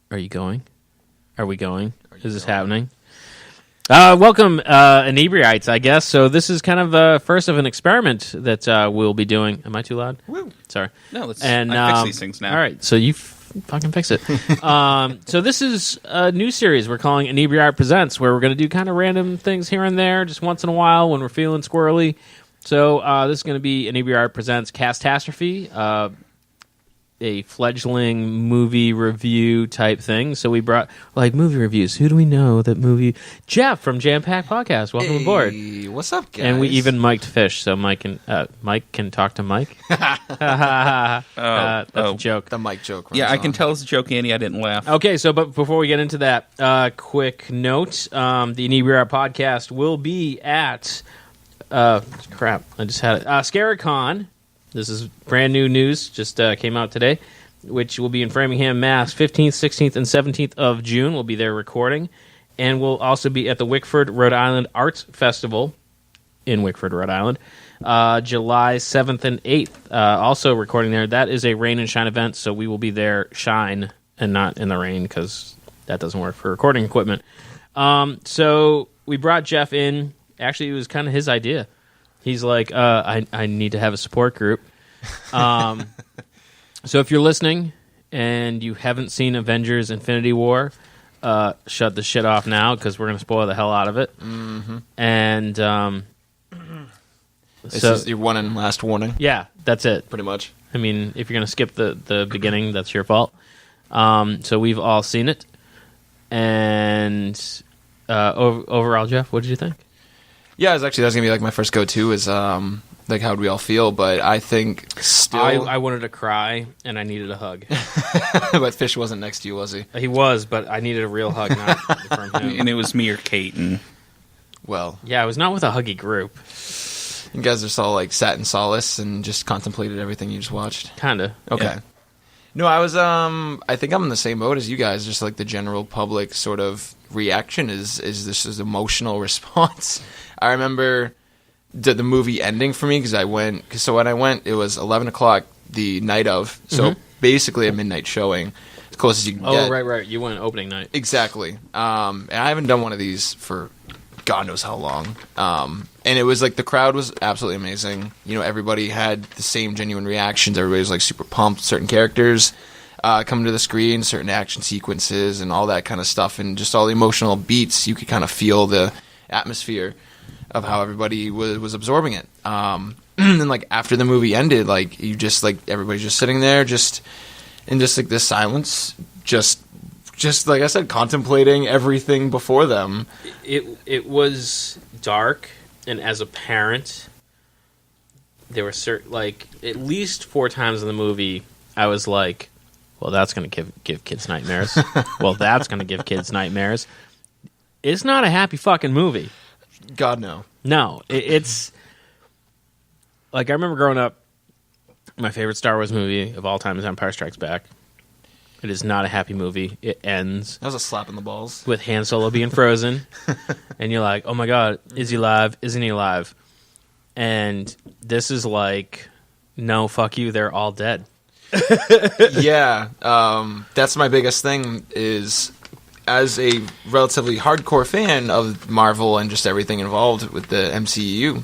Are you going? Are we going? Is this happening? Welcome, Inebri-Ites, I guess. So this is kind of the first of an experiment that we'll be doing. Am I too loud? Woo. Sorry. No, I fix these things now. All right, so you fucking fix it. So this is a new series we're calling Inebri-Art Presents, where we're going to do kind of random things here and there, just once in a while when we're feeling squirrely. So this is going to be Inebri-Art Presents Cast-Tastrophe, a fledgling movie review type thing. So we brought movie reviews. Who do we know that movie? Jeff from Jam Pack Podcast. Welcome aboard. What's up, guys? And we even mic'd Fish, so Mike can talk to Mike. That's a joke. The Mike joke. Yeah, I can tell it's a joke, Andy. I didn't laugh. Okay, so but before we get into that, quick note: the Inebri-Art Podcast will be at crap. I just had it. Scaricon. This is brand new news, just came out today, which will be in Framingham, Mass. 15th, 16th, and 17th of June. We'll be there recording. And we'll also be at the Wickford, Rhode Island Arts Festival in Wickford, Rhode Island, July 7th and 8th. Also recording there. That is a rain and shine event, so we will be there shine and not in the rain because that doesn't work for recording equipment. So we brought Jeff in. Actually, it was kind of his idea. He's like, I need to have a support group. So if you're listening and you haven't seen Avengers Infinity War, shut the shit off now because we're going to spoil the hell out of it. Mm-hmm. And this is your one and last warning. Yeah, that's it. Pretty much. I mean, if you're going to skip the beginning, that's your fault. So we've all seen it. And overall, Jeff, what did you think? Yeah, that was going to be like my first go-to is like how would we all feel, but I think still... I wanted to cry, and I needed a hug. But Fish wasn't next to you, was he? He was, but I needed a real hug, not from him. And it was me or Kate. And... Well... Yeah, I was not with a huggy group. You guys just all like sat in solace and just contemplated everything you just watched? Kind of. Okay. Yeah. No, I was, I think I'm in the same boat as you guys, just like the general public sort of reaction is this emotional response. I remember the movie ending for me because when I went, it was 11 o'clock the night of, so basically a midnight showing, as close as you can get. Oh, right. You went opening night. Exactly. And I haven't done one of these for God knows how long. And it was like the crowd was absolutely amazing. You know, everybody had the same genuine reactions. Everybody was like super pumped. Certain characters coming to the screen, certain action sequences, and all that kind of stuff, and just all the emotional beats. You could kind of feel the atmosphere of how everybody was absorbing it. And like after the movie ended, like you just like everybody's just sitting there, just like this silence, just like I said, contemplating everything before them. It was dark, and as a parent, there were at least 4 times in the movie I was like, well, that's going to give kids nightmares. Well, that's going to give kids nightmares. It's not a happy fucking movie. God, no. No, it's like I remember growing up, my favorite Star Wars movie of all time is Empire Strikes Back. It is not a happy movie. It ends... That was a slap in the balls. ...with Han Solo being frozen. And you're like, oh my God, is he alive? Isn't he alive? And this is like, no, fuck you, they're all dead. Yeah. That's my biggest thing is... As a relatively hardcore fan of Marvel and just everything involved with the MCU,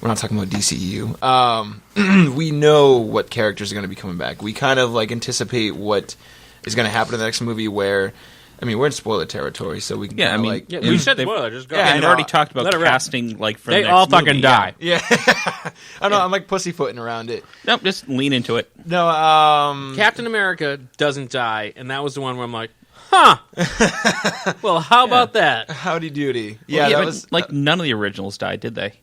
we're not talking about DCEU, we know what characters are going to be coming back. We kind of like anticipate what is going to happen in the next movie where, I mean, we're in spoiler territory, so we can we said spoiler, just go. Yeah, and already talked about casting like for they the next all movie. fucking die. Yeah. I know, I'm like pussyfooting around it. Nope, just lean into it. No, Captain America doesn't die, and that was the one where I'm like, huh. Well, how about that? Howdy doody. Yeah, that but was like none of the originals died, did they?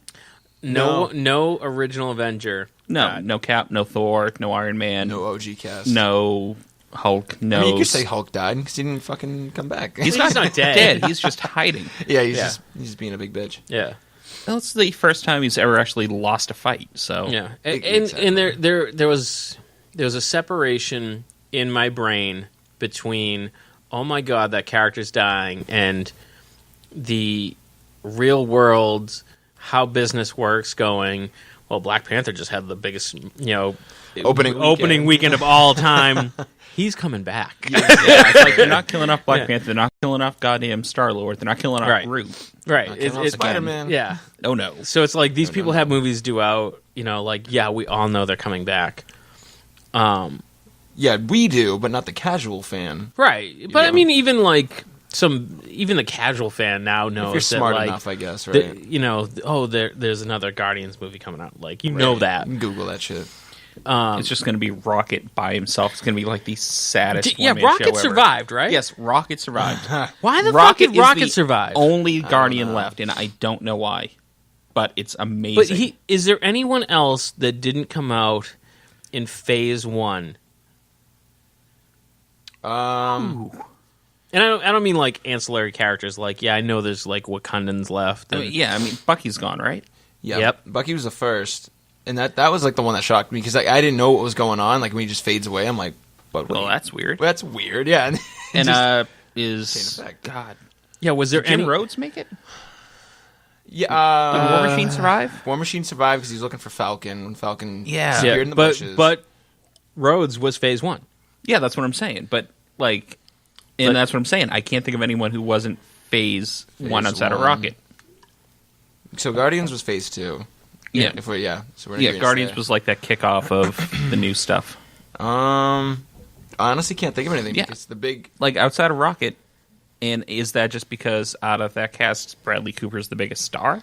No original Avenger. No Cap, no Thor, no Iron Man, no OG cast, no Hulk, no. I mean, you could say Hulk died because he didn't fucking come back. He's not dead. He's just hiding. Yeah, he's being a big bitch. Yeah. Well, it's the first time he's ever actually lost a fight. So yeah, Exactly. and there was a separation in my brain between, oh my God, that character's dying, and the real world, how business works going. Well, Black Panther just had the biggest, opening weekend of all time. He's coming back. Yeah, it's like they're not killing off Black Panther. They're not killing off goddamn Star-Lord. They're not killing off Groot. Right. It's Spider-Man. Yeah. Oh, no. So it's like these people have movies due out, like, yeah, we all know they're coming back. Yeah, we do, but not the casual fan. Right. But I mean, even like even the casual fan now knows If you're smart that, like, enough, I guess, right? there's another Guardians movie coming out. Like, know that. You can Google that shit. It's just going to be Rocket by himself. It's going to be like the saddest. Rocket survived, right? Yes, Rocket survived. Why the fuck did Rocket survive? Only Guardian left, and I don't know why. But it's amazing. But is there anyone else that didn't come out in Phase 1? And I don't mean like ancillary characters. Like, yeah, I know there's like Wakandans left. I mean, Bucky's gone, right? Yeah, Yep. Bucky was the first, and that was like the one that shocked me because I didn't know what was going on. Like when he just fades away, I'm like, "But well, that's weird." Well, that's weird, yeah. And Chain effect. God? Yeah, was there Did Jim any Rhodes make it? Yeah, Did War Machine survive? War Machine survived because he was looking for Falcon. When Falcon Yeah. disappeared in the bushes. but Rhodes was Phase 1. Yeah, that's what I'm saying. But like, that's what I'm saying. I can't think of anyone who wasn't Phase 1 outside of Rocket. So Guardians was Phase 2. Yeah. So we're Guardians was like that kickoff of the new stuff. I honestly can't think of anything. Yeah. It's the big Like outside of Rocket, and is that just because out of that cast, Bradley Cooper's the biggest star?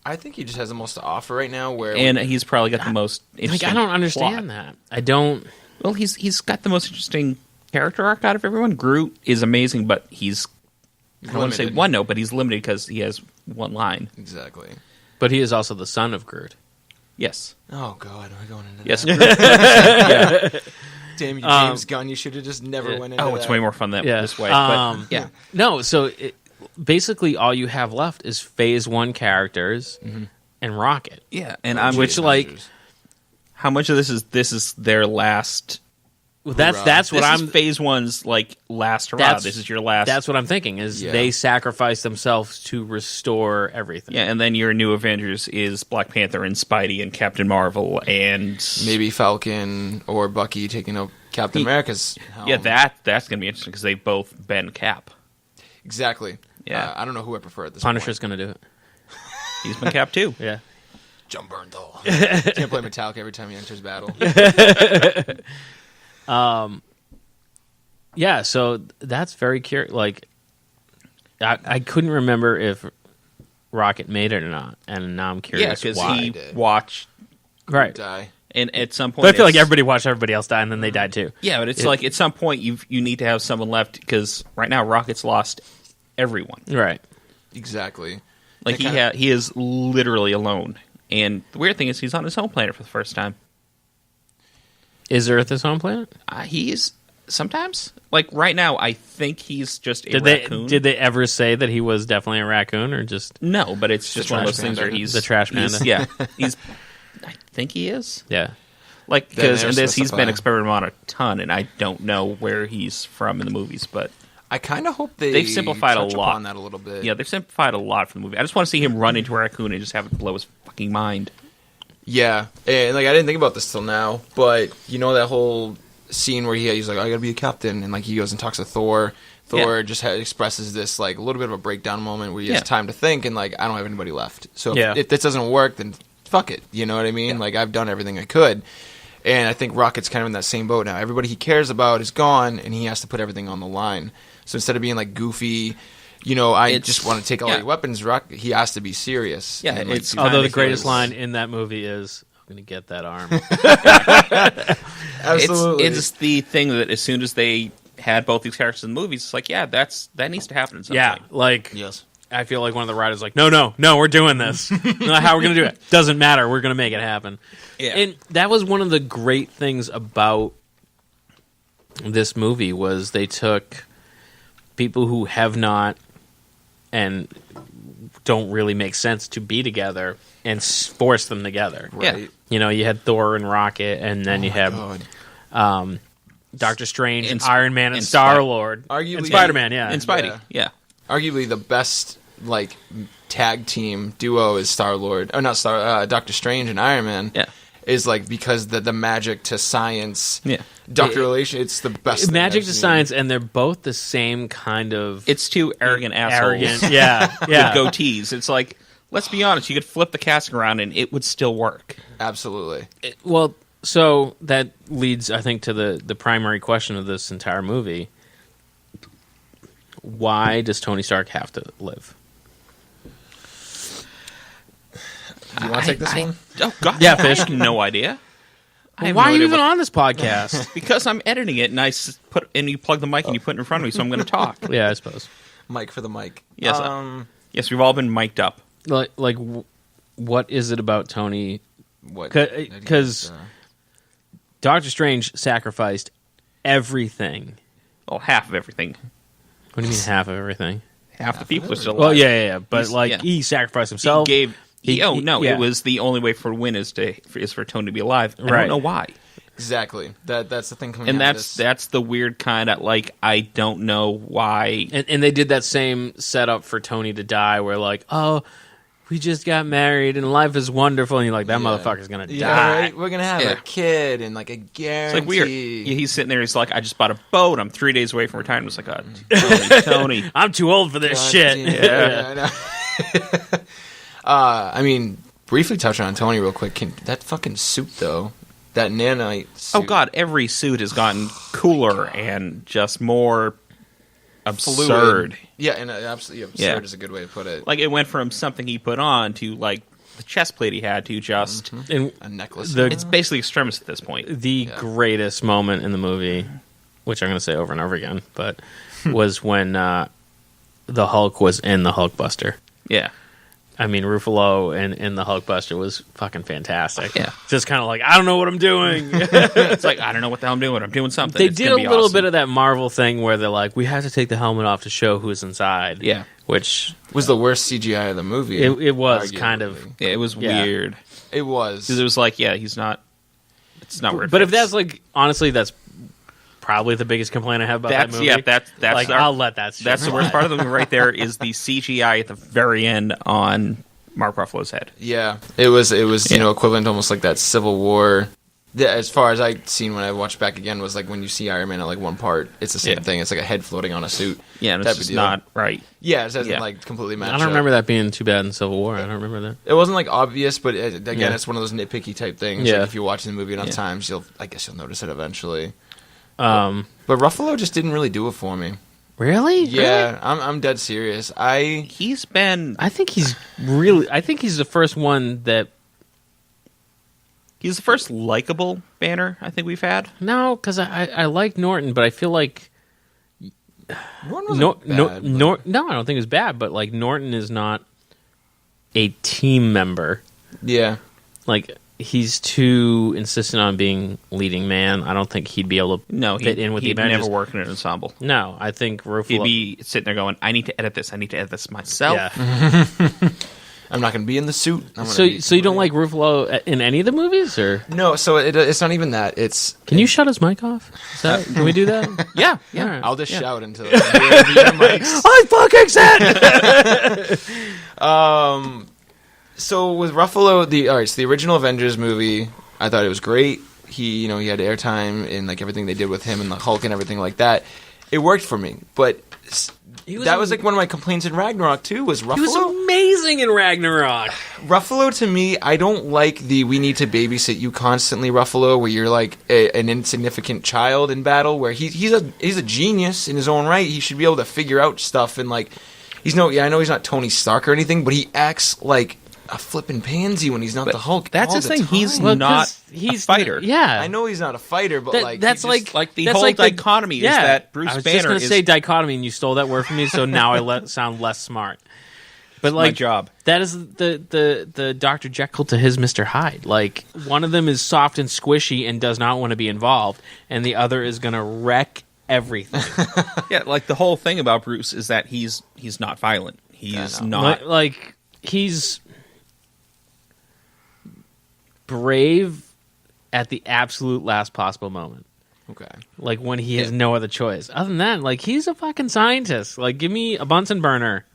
I think he just has the most to offer right now. And he's probably got the most interesting I don't understand that. I don't. Well, he's got the most interesting character arc out of everyone. Groot is amazing, but he's I don't want to say one note, but he's limited because he has one line. Exactly. But he is also the son of Groot. Yes. Oh God, we're going into yes. that. Yeah. Damn you, James Gunn! You should have just never went into that. It's way more fun this way. But, yeah. No, so basically all you have left is Phase 1 characters and Rocket. Yeah, and how much of this is their last? Well, that's what I'm. Phase 1's like last hurrah. This is your last. That's what I'm thinking. Is they sacrifice themselves to restore everything. Yeah, and then your new Avengers is Black Panther and Spidey and Captain Marvel and maybe Falcon or Bucky taking up Captain America's helm. Yeah, that's gonna be interesting because they've both been Cap. Exactly. Yeah, I don't know who I prefer at this Punisher's point. gonna do it. He's been Cap too. Yeah. John Bernthal. Can't play Metallica every time he enters battle. Yeah, so that's very curious. Like, I couldn't remember if Rocket made it or not, and now I'm curious because why. he watched Die. and at some point. But I feel like everybody watched everybody else die, and then they died too. Yeah, but it's like at some point you need to have someone left because right now Rocket's lost everyone. Right. Exactly. Like he is literally alone, and the weird thing is he's on his home planet for the first time. Is Earth his home planet? He is sometimes. Like right now, I think he's just a Did raccoon. Did they ever say that he was definitely a raccoon, or just no? But it's just one of those things where he's the trash panda? He's. I think he is. Yeah. Like because in this he's been experimented on a ton, and I don't know where he's from in the movies, but I kind of hope they've simplified a lot on that a little bit. Yeah, they've simplified a lot for the movie. I just want to see him run into a raccoon and just have it blow his fucking mind. Yeah, and like I didn't think about this till now, but you know that whole scene where he's like, "I gotta be a captain," and like he goes and talks to Thor. Thor just expresses this like a little bit of a breakdown moment where he has time to think, and like I don't have anybody left. So if this doesn't work, then fuck it. You know what I mean? Like I've done everything I could, and I think Rocket's kind of in that same boat now. Everybody he cares about is gone, and he has to put everything on the line. So instead of being like goofy. I just want to take all your weapons. He has to be serious. Yeah, and, like, although the greatest line in that movie is, "I'm going to get that arm." Absolutely, it's the thing that as soon as they had both these characters in the movies, it's like, that needs to happen in some point. Like yes. I feel like one of the writers like, no, we're doing this. How we're going to do it? Doesn't matter. We're going to make it happen. Yeah. And that was one of the great things about this movie was they took people who have not and don't really make sense to be together and force them together. Right. Yeah. You had Thor and Rocket, and then you had Doctor Strange, and Iron Man, and Star-Lord. Arguably, and Spider-Man, And Spidey, yeah. Arguably the best, like, tag team duo is Star-Lord. Oh, not Doctor Strange and Iron Man. Yeah. is like because the magic to science, Yeah. doctor relation. It's the best. thing magic I've to seen. science, and they're both the same kind of It's two arrogant assholes. arrogant. Yeah, yeah. With goatees. It's like, let's be honest, you could flip the casting around and it would still work. Absolutely. Well, so that leads, I think, to the primary question of this entire movie. Why does Tony Stark have to live? Do you want to take this one? Oh, God. Yeah, I Fish. have no idea. I have Why no are you idea even what- on this podcast? Because I'm editing it and you plug the mic and you put it in front of me, so I'm going to talk. Yeah, I suppose. Mic for the mic. Yes, yes, we've all been mic'd up. Like, what is it about Tony? What? Because Doctor Strange sacrificed everything. Well, half of everything. What do you mean half of everything? Half the people are still alive. Well, yeah. But He's- he sacrificed himself. He yeah. it was the only way for win is for Tony to be alive. I Right. don't know why. Exactly. That's the thing coming. And out of this. that's the weird kind of like I don't know why. And they did that same setup for Tony to die, where like, oh, we just got married and life is wonderful, and you're like, that motherfucker's gonna die. Right? We're gonna have Yeah. a kid and like a guarantee. It's like weird. He's sitting there. He's like, I just bought a boat. I'm 3 days away from retirement. It's like, Tony. I'm too old for this shit. Yeah. I mean, briefly touching on Tony real quick. That fucking suit though, that nanite suit. Oh God, every suit has gotten cooler and just more absurd. Fluid. Yeah, and absolutely absurd Yeah. is a good way to put it. Like it went from something he put on to like the chest plate he had to just. And a necklace. It's basically extremis at this point. the greatest moment in the movie, which I'm going to say over and over again, but was when the Hulk was in the Hulkbuster. Yeah. I mean, Ruffalo in the Hulkbuster was fucking fantastic. Yeah. Just kind of like, I don't know what I'm doing. It's like I don't know what the hell I'm doing. I'm doing something. They It's did a gonna be little awesome. bit of that Marvel thing where they're like, we have to take the helmet off to show who's inside. Yeah. Which was the worst CGI of the movie. it was arguably. kind of. Yeah, it was Yeah. weird It was. because it was like, yeah, he's not. It's not weird. But if that's like, honestly, that's probably the biggest complaint I have about that movie. that's like, I'll let that shit That's the worst slide. part of the movie right there is the CGI at the very end on Mark Ruffalo's head. Yeah, it was you know, equivalent to almost like that Civil War. As far as I've seen when I watched back again, was like when you see Iron Man at like one part, it's the same Yeah. thing. It's like a head floating on a suit. Yeah, and type it's of just deal. not right. Yeah, it doesn't Yeah. like completely match. I don't remember that being too bad in Civil War. I don't remember that. It wasn't like obvious, but again, Yeah. it's one of those nitpicky type things. Yeah. Like if you watch the movie enough Yeah. times, I guess you'll notice it eventually. Um, But Ruffalo just didn't really do it for me. really? Yeah, I'm dead serious. He's been. I think he's really. I think he's the first one that. He's the first likable Banner I think we've had. No, because I like Norton, but I feel like Norton wasn't bad, but- no, I don't think it was bad, but like Norton is not a team member. Yeah. Like he's too insistent on being leading man. I don't think he'd be able to No, fit in with the he'd Avengers. never work in an ensemble. No, I think Ruffalo. He'd be sitting there going, "I need to edit this. I need to edit this myself." Yeah. I'm not going to be in the suit. I'm gonna So be you don't somebody. like Ruffalo in any of the movies, or No, so it's not even that. It's can you shut his mic off? Can we do that? Yeah, All right. I'll just shout until your mics. I fucking said. So with Ruffalo, the original Avengers movie, I thought it was great. He had airtime and like everything they did with him and the Hulk and everything like that. It worked for me, but that was like one of my complaints in Ragnarok too. Was Ruffalo? He was amazing in Ragnarok. Ruffalo to me, I don't like the "we need to babysit you constantly" Ruffalo, where you're like an insignificant child in battle. Where he's a genius in his own right. He should be able to figure out stuff and like I know he's not Tony Stark or anything, but he acts like a flippin' pansy when he's not But the Hulk. that's all his the thing. He's time. Well, not 'cause he's a fighter. Yeah, I know he's not a fighter, but like that's he just- like the that's whole like dichotomy is that Bruce I was Banner just gonna is say dichotomy, and you stole that word from me, so now I sound less smart. But my like, job. that is the Dr. Jekyll to his Mr. Hyde. Like one of them is soft and squishy and does not want to be involved, and the other is gonna wreck everything. Yeah, like the whole thing about Bruce is that he's not violent. He's not. Like he's brave at the absolute last possible moment. Okay. Like when he has no other choice. Other than that, like he's a fucking scientist. Like give me a Bunsen burner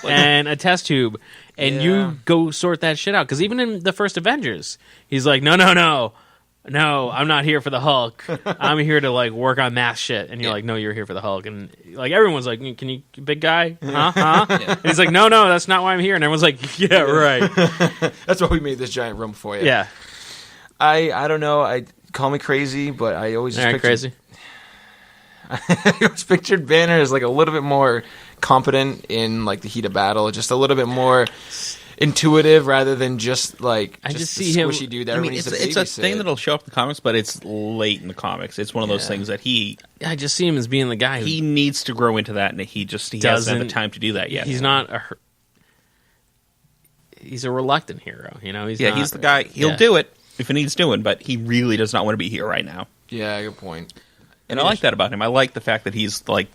and a test tube, and you go sort that shit out. Because even in the first Avengers, he's like, no, I'm not here for the Hulk. I'm here to like work on math shit. And you're like, no, you're here for the Hulk. And like everyone's like, can you, big guy? Huh? And he's like, no, that's not why I'm here. And everyone's like, yeah, right. That's why we made this giant room for you. Yeah. I don't know. I call me crazy, but I always just Crazy. I always pictured Banner as like a little bit more competent in like the heat of battle, just a little bit more intuitive rather than just like I just see the him. squishy dude that it's needs a thing that'll show up in the comics, but it's late in the comics. It's one of those things that I just see him as being the guy who he needs to grow into that, and he hasn't had the time to do that yet. He's not he's a reluctant hero, you know. He's the guy. He'll do it if it needs doing, but he really does not want to be here right now. Yeah, good point. And I like that about him. I like the fact that he's like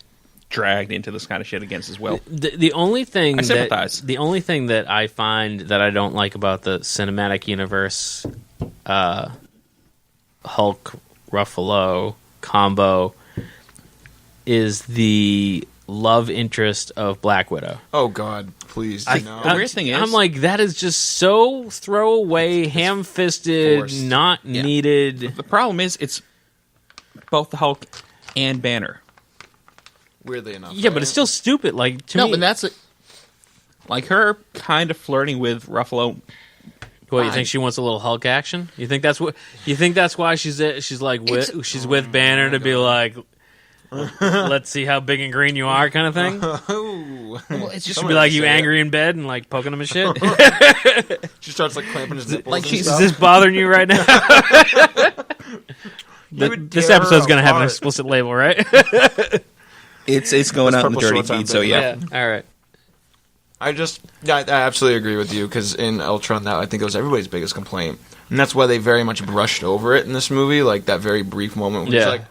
dragged into this kind of shit against his will. The only thing I sympathize. The only thing that I find that I don't like about the cinematic universe, Hulk Ruffalo combo, is the love interest of Black Widow. Oh God, please! The weird thing is, I'm like, that is just so throwaway, ham-fisted, forced. not needed. the problem is it's both the Hulk and Banner. Weirdly enough, Yeah, but it's still stupid. Like to me, but that's it. Like her kind of flirting with Ruffalo. What, you think she wants a little Hulk action? You think that's what? You think that's why she's with Banner to be like, let's see how big and green you are, kind of thing. Well, it's just She'll be like, you angry in bed and like poking him and shit. She starts like clamping his nipples. Like, and Is stuff. this bothering you right now? This episode's gonna have an explicit label, right? It's going out in the purple dirty shorts on, feed, so baby. yeah. All right. I absolutely agree with you, because in Ultron, that I think it was everybody's biggest complaint, and that's why they very much brushed over it in this movie, like that very brief moment where it's like,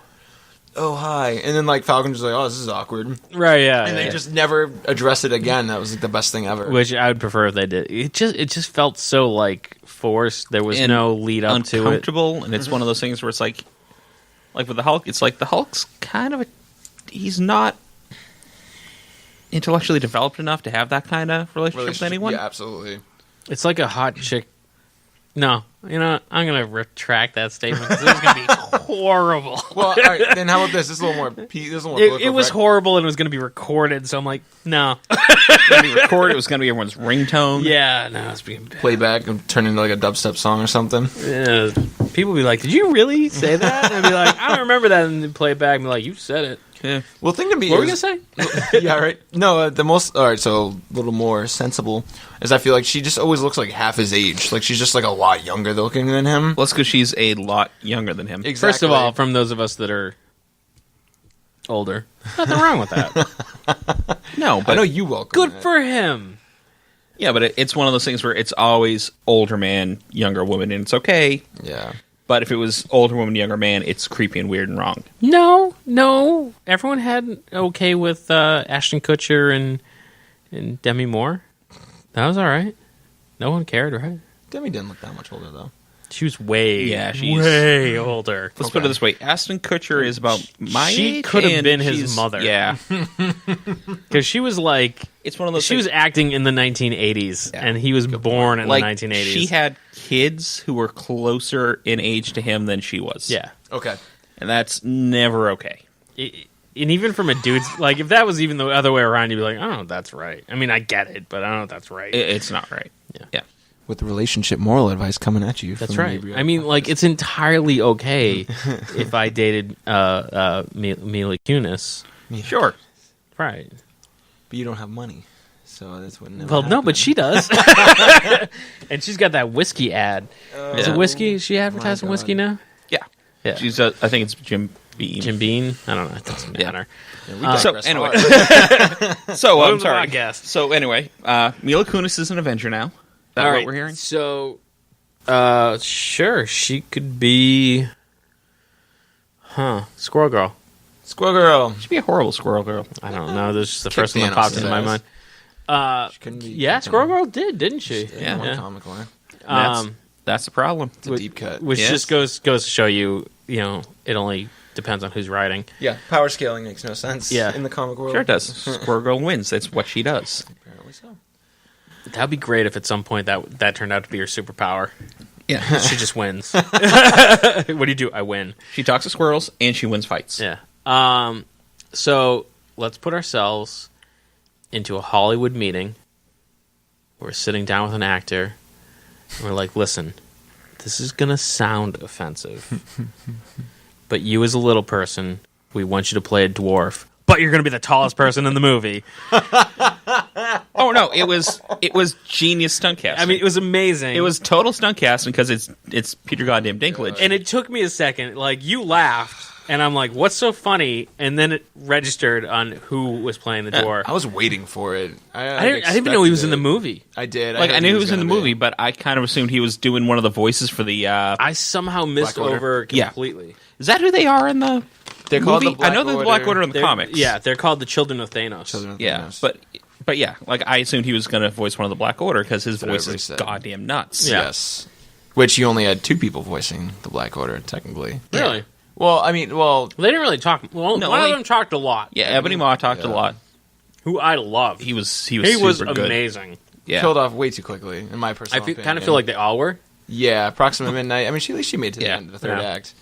oh hi, and then like Falcon's just like, oh, this is awkward, Right. Yeah. and they just never addressed it again. That was like the best thing ever. Which I would prefer if they did. It just felt so like forced. There was And no lead up to it. Uncomfortable, and it's one of those things where it's like with the Hulk, it's like the Hulk's kind of he's not intellectually developed enough to have that kind of relationship with anyone. Yeah, absolutely. It's like a hot chick. No, you know, I'm gonna retract that statement because it was gonna be horrible. Well, all right, then how about this? This is a little more. It was horrible, and it was gonna be recorded. So I'm like, no. Record. It was going to be everyone's ringtone. Yeah, no, it's being bad. Playback and turn into like a dubstep song or something. Yeah, people be like, "Did you really say that?" And I'd be like, "I don't remember that." And then play it back and be like, "You said it." Yeah. Well, thing to me, What were we gonna say? Yeah, right. No, the most. All right, so a little more sensible is I feel like she just always looks like half his age. Like she's just like a lot younger looking than him. Well, it's because she's a lot younger than him. Exactly. First of all, from those of us that are older, nothing wrong with that. No, but I know you welcome. Good it. for him. yeah, but it's one of those things where it's always older man, younger woman, and it's okay. Yeah. But if it was older woman, younger man, it's creepy and weird and wrong. No. Everyone had okay with Ashton Kutcher and Demi Moore. That was all right. No one cared, right? Demi didn't look that much older though. She was way older. Let's put it this way: Ashton Kutcher is about my She age. could have and been his she's- mother. Yeah, Because she was like, it's one of those. she was things, acting in the 1980s, Yeah. and he was born in like the 1980s. she had kids who were closer in age to him than she was. Yeah. Okay. and that's never okay. And even from a dude's, like, if that was even the other way around, you'd be like, I don't know if that's right. I mean, I get it, but I don't know if that's right. It's not right. Yeah. With the relationship moral advice coming at you. That's from right. Inebri-Art I mean, like, Presents. it's entirely okay if I dated Mila Kunis. Sure. Right. But you don't have money, so that's what. Well, no, but she does. And she's got that whiskey ad. Is it whiskey? Is she advertising God. whiskey now? Yeah. She's. I think it's Jim Beam. Jim Beam? I don't know. It doesn't matter. So digress anyway, hard. so Welcome I'm to sorry. the podcast. So anyway, Mila Kunis is an Avenger now. Is that All what right, we're hearing? So, sure, she could be, Squirrel Girl. Squirrel Girl. She'd be a horrible Squirrel Girl. I don't know. This is the Kick first one that Thanos popped in into the my ass. mind. She couldn't be Yeah, Squirrel Girl did, didn't she? Yeah. One comic line. That's That's the problem. It's a deep cut. Which just goes to show you, it only depends on who's writing. Yeah, power scaling makes no sense in the comic world. Sure it does. Squirrel Girl wins. That's what she does. Apparently so. That would be great if at some point that turned out to be her superpower. Yeah. She just wins. What do you do? I win. She talks to squirrels, and she wins fights. Yeah. So let's put ourselves into a Hollywood meeting. We're sitting down with an actor. And we're like, listen, this is going to sound offensive. But you as a little person, we want you to play a dwarf. But you're going to be the tallest person in the movie. Oh no, it was genius stunt casting. I mean, it was amazing. It was total stunt casting because it's Peter goddamn Dinklage. And it took me a second. Like, you laughed. And I'm like, what's so funny? And then it registered on who was playing the dwarf. I was waiting for it. I didn't even know he was in the movie. I did. I knew he was in the movie, but I kind of assumed he was doing one of the voices for the... I somehow missed Black Order. over completely. Is that who they are in the They're called movie? the Black I know they're the Black Order in the comics. Yeah, they're called the Children of Thanos. Children of Yeah, Thanos. but yeah, like I assumed he was going to voice one of the Black Order because his voice what I is said. goddamn nuts. Yeah. Yes. Which you only had 2 people voicing the Black Order, technically. Really? Well, I mean, They didn't really talk. Well, No, one only- of them talked a lot. Yeah, Ebony Maw talked a lot. Who I love. He was He super was good. amazing. Yeah. killed off way too quickly, in my personal opinion. Kind of feel like they all were. Yeah, approximately midnight. I mean, she made it to the Yeah. end of the third Yeah. act.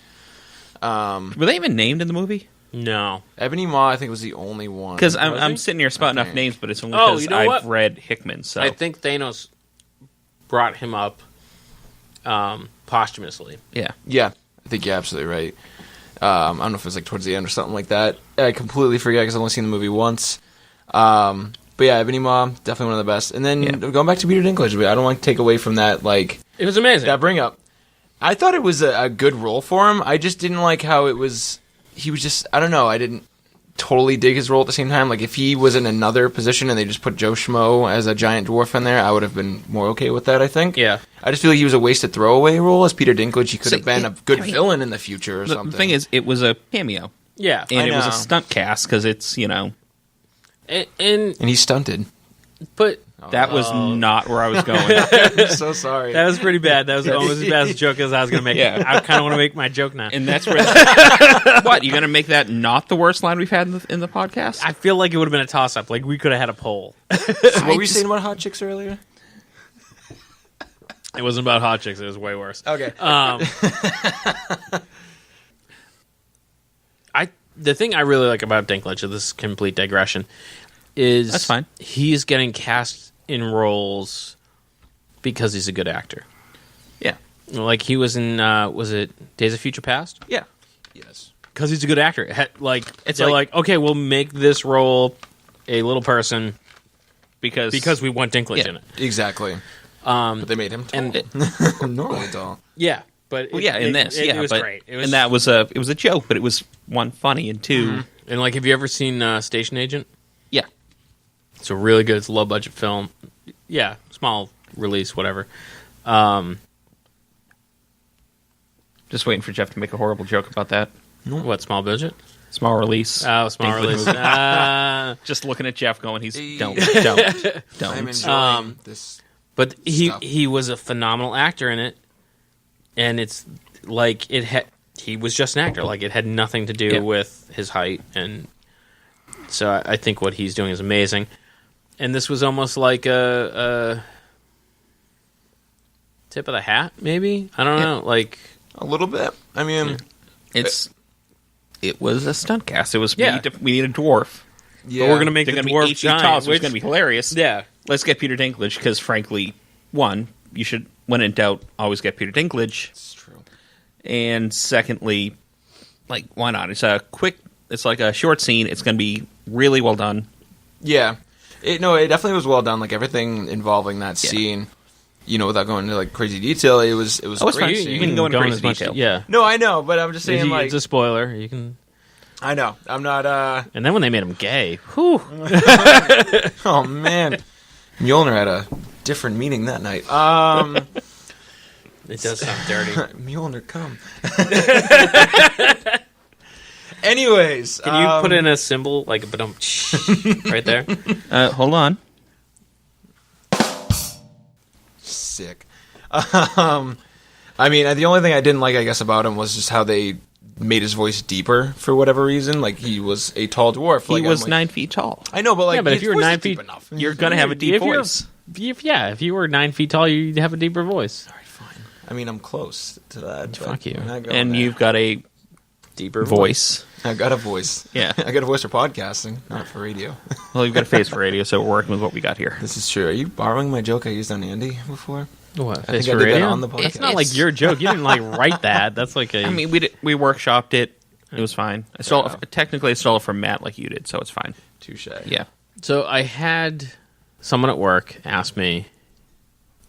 Were they even named in the movie? No. Ebony Maw, I think, was the only one. Because Was I'm he? sitting here spouting I off think. names, but it's only Oh, because you know I've what? read Hickman. So I think Thanos brought him up posthumously. yeah. Yeah, I think you're absolutely right. I don't know if it was like towards the end or something like that. I completely forget because I've only seen the movie once. But yeah, Ebony Maw, definitely one of the best. And then going back to Peter Dinklage, I don't want to take away from that, like, It was amazing. that bring up. I thought it was a good role for him. I just didn't like how it was. He was just, I don't know, I didn't totally dig his role at the same time. Like, if he was in another position and they just put Joe Schmo as a giant dwarf in there, I would have been more okay with that, I think. Yeah. I just feel like he was a wasted throwaway role as Peter Dinklage. He could have See, been a good I mean, villain in the future or something. The thing is, it was a cameo, Yeah. and it was a know. stunt cast because it's and And he's stunted. but that was not where I was going. I'm so sorry. that was pretty bad. That was almost as bad as a joke as I was going to make. Yeah. I kind of want to make my joke now. And that's where. What, you going to make that not the worst line we've had in the podcast? I feel like it would have been a toss-up. Like, we could have had a poll. What were you saying about hot chicks earlier? It wasn't about hot chicks. It was way worse. Okay. The thing I really like about Dinklage, this is complete digression, is That's fine. He's getting cast in roles because he's a good actor. Yeah. Like, he was in, was it Days of Future Past? Yeah. Yes. Because he's a good actor. It's They're like- like, okay, we'll make this role a little person Because we want Dinklage Yeah. in it. Exactly. But they made him tall. And Normally tall. yeah, but Well, yeah, in this, it yeah, was but, great. It was, and that was it was a joke, but it was one funny and two, and like, have you ever seen Station Agent? yeah, It's a really good, it's a low budget film. Yeah, small release, whatever. just waiting for Jeff to make a horrible joke about that. What, small budget? Small release. Oh, small Dinklage release. Just looking at Jeff, going, "He's don't." I'm enjoying this. But Stuff. he was a phenomenal actor in it, and it's like he was just an actor. Like, it had nothing to do Yeah. with his height, and so I think what he's doing is amazing. And this was almost like a tip of the hat, maybe. I don't know. Like, A little bit. I mean, It was a stunt cast. It was Yeah. we need a dwarf. yeah. but we're gonna make They're the going to dwarf be 8 feet giant, tall, so which, it's going to be hilarious. yeah. Let's get Peter Dinklage because, frankly, one, you should, when in doubt, always get Peter Dinklage. It's true. And secondly, like, why not? It's like a short scene. It's going to be really well done. Yeah. It definitely was well done. Like, everything involving that scene, without going into, like, crazy detail, it was it's great fine. scene. You can go into crazy as much- detail. Yeah. No, I know, but I'm just saying, like, It's a spoiler. You can. I know. I'm not, And then when they made him gay, whew. oh, man. Mjolnir had a different meaning that night. It does sound dirty. Mjolnir, come. Anyways. Can you put in a symbol, like a ba-dum right there? Hold on. Sick. I mean, the only thing I didn't like, I guess, about him was just how they made his voice deeper for whatever reason. Like, he was a tall dwarf. He was 9 feet tall. I know, but like, but if you were 9 feet, enough, you're gonna have a deep voice. If you were 9 feet tall, you'd have a deeper voice. All right, fine. I mean, I'm close to that. Fuck you. And you've got a deeper voice. I got a voice. Yeah. I got a voice for podcasting, not for radio. Well, you've got a face for radio, so we're working with what we got here. This is true. Are you borrowing my joke I used on Andy before? What? I think I did that on the podcast. It's not like your joke. You didn't write that. That's like a. I mean, we workshopped it. It was fine. I stole technically I stole it from Matt, like you did, so it's fine. Touche. Yeah. So I had someone at work ask me.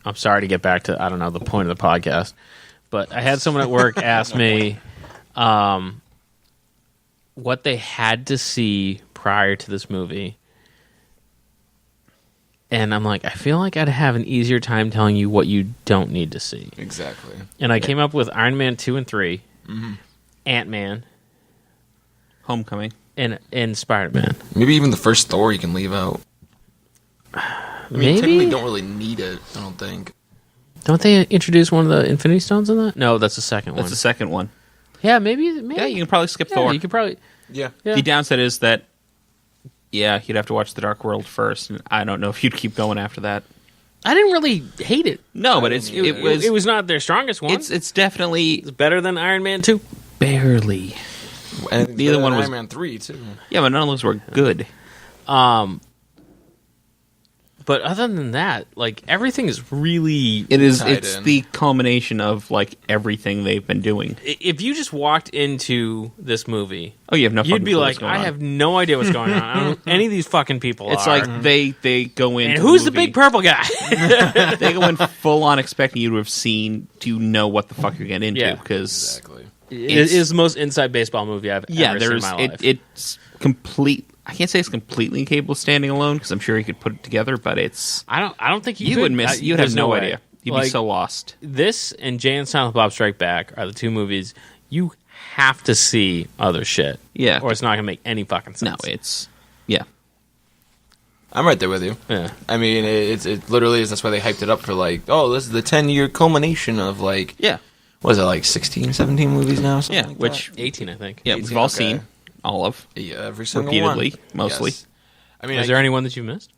I'm sorry to get back to the point of the podcast, but I had someone at work ask me what they had to see prior to this movie. And I'm like, I feel like I'd have an easier time telling you what you don't need to see. Exactly. And I came up with Iron Man 2 and 3, Ant-Man, Homecoming, and Spider-Man. Maybe even the first Thor you can leave out. I mean, technically Maybe? don't really need it, I don't think. Don't they introduce one of the Infinity Stones in that? No, that's the second one. That's the second one. Yeah, maybe. Yeah, you can probably skip Thor. You could probably. Yeah. The downside is that, yeah, you'd have to watch The Dark World first, and I don't know if you'd keep going after that. I didn't really hate it. No, but It was not their strongest one. It's definitely It's better than Iron Man 2. barely. And Neither one was Iron Man 3, too. Yeah, but none of those were good. But other than that, like, everything is really. It's in. the culmination of like everything they've been doing. If you just walked into this movie, Oh, you have no. you'd be fucking clue like, what's going I on. have no idea what's going on. I don't know who any of these fucking people It's are. like they go in. and who's the big purple guy? They go in full on expecting you to have seen to know what the fuck you're getting into Yeah. because Exactly. It is the most inside baseball movie I've ever seen in my life. it's complete. I can't say it's completely incapable of standing alone because I'm sure he could put it together, but it's I don't think you could. would miss. You'd There's have no way. idea. You'd Like, be so lost. This and Jay and Silent Bob Strike Back are the two movies you have to see other shit. Yeah. Or it's not going to make any fucking sense. No, it's yeah. I'm right there with you. Yeah. I mean, it literally is. That's why they hyped it up for like, oh, this is the 10-year culmination of like, Yeah, what is it, like 16, 17 movies now? Something yeah. like Which 18, I think. yeah, 18, we've all okay. seen all of. that? Yeah, every single Repeatedly, one. mostly. Yes. I mean, Is there anyone that you missed?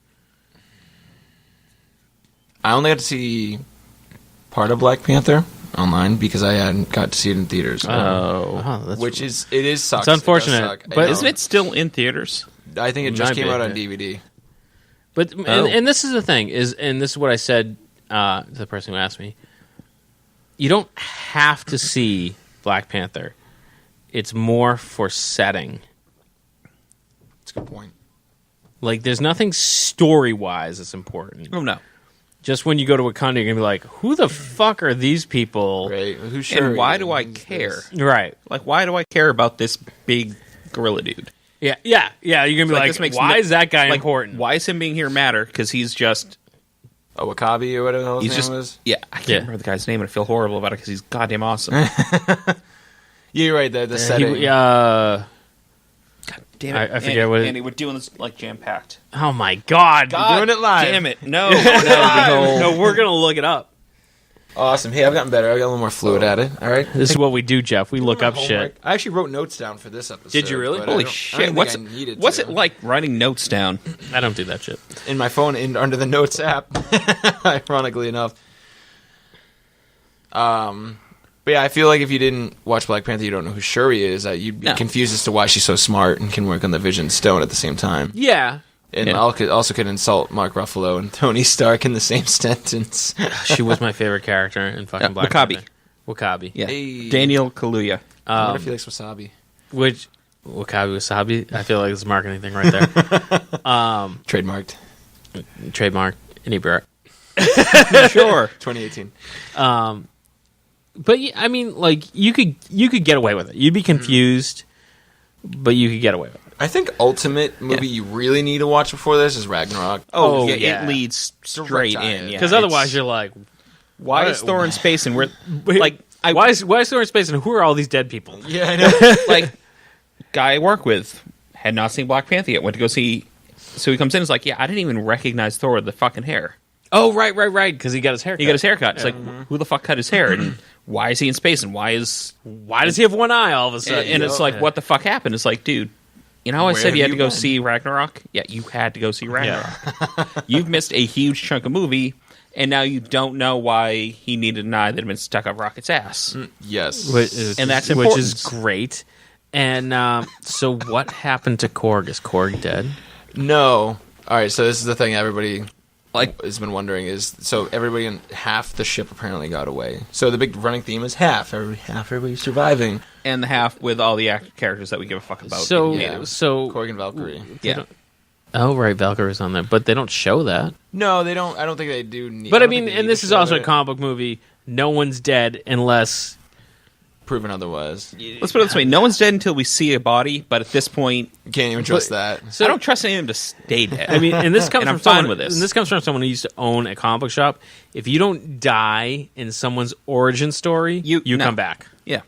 I only got to see part of Black Panther online because I hadn't got to see it in theaters. That's Which is it is sucks. It's unfortunate, It does suck. I but know. Isn't it still in theaters? I think it just Might came be, out on yeah. DVD. But Oh. and this is the thing and this is what I said to the person who asked me. You don't have to see Black Panther. It's more for setting. That's a good point. Like, there's nothing story-wise that's important. Oh no. Just when you go to Wakanda, you're gonna be like, "Who the fuck are these people?" Right? Who's sure? And why do I care? Right? Like, why do I care about this big gorilla dude? Yeah. You're gonna be Like, like, this makes "Why no- is that guy Like, important?" why is him being here matter? Because he's just A Wakabi or whatever the hell his he's name just was? yeah. I can't Yeah. remember the guy's name, and I feel horrible about it because he's goddamn awesome. Yeah, you're right. The setting. God damn I it! forget Andy, what it- Andy, we're doing this like jam packed. oh my god! We're doing it live. Damn it! No, no, No, we're gonna look it up. Awesome. Hey, I've gotten better. I got a little more fluid at it. All right. This is what we do, Jeff. We look up Homework. shit. I actually wrote notes down for this episode. Did you really? but I Holy don't- I shit! didn't What's think I needed what's to. it like writing notes down? I don't do that shit. In my phone, under the Notes app. Ironically enough. But yeah, I feel like if you didn't watch Black Panther, you don't know who Shuri is. You'd be No. confused as to why she's so smart and can work on the Vision Stone at the same time. Yeah, And Yeah. also could insult Mark Ruffalo and Tony Stark in the same sentence. she was my favorite character in fucking Black Wakabi. Panther. Wakabi. Yeah, Hey. Daniel Kaluuya. I wonder if he likes wasabi. Which Wakabi Wasabi? I feel like it's a marketing thing right there. Trademarked. Trademark. Inebri-Art. Sure. 2018. But yeah, I mean, like you could get away with it. You'd be confused, but you could get away with it. I think ultimate movie Yeah. you really need to watch before this is Ragnarok. Oh, Oh, yeah, yeah. it leads straight Direct in. tie-in. Yeah, Because otherwise, you're like, why is Thor in space and we're like, why is Thor in space and who are all these dead people? Yeah, I know. like guy I work with had not seen Black Panther yet. Went to go see, so he comes in. And is like, yeah, I didn't even recognize Thor with the fucking hair. Oh, right, because he got his hair cut. He got his hair cut. It's like, who the fuck cut his hair? And why is he in space? And why does he have one eye all of a sudden? And it's like, what the fuck happened? It's like, dude, you know how I Where said you had have to you go been? see Ragnarok? Yeah, you had to go see Ragnarok. You've missed a huge chunk of movie, and now you don't know why he needed an eye that had been stuck up Rocket's ass. Yes. And that's which important. is great. And so what happened to Korg? Is Korg dead? No. All right, so this is the thing everybody has been wondering is, so everybody in half the ship apparently got away. So the big running theme is half everybody's surviving. And the half with all the characters that we give a fuck about. So Korg and Valkyrie. Yeah. Oh, right, Valkyrie's on there, but they don't show that. No, they don't. I don't think they do. But I mean, and this is also a comic book movie. No one's dead unless proven otherwise. Let's put it this way: no one's dead until we see a body. But at this point, You can't even trust that. I don't trust any of them to stay dead. I mean, and this comes And from I'm fine someone, with this. And this comes from someone who used to own a comic book shop. If you don't die in someone's origin story, you no. come back. Yeah,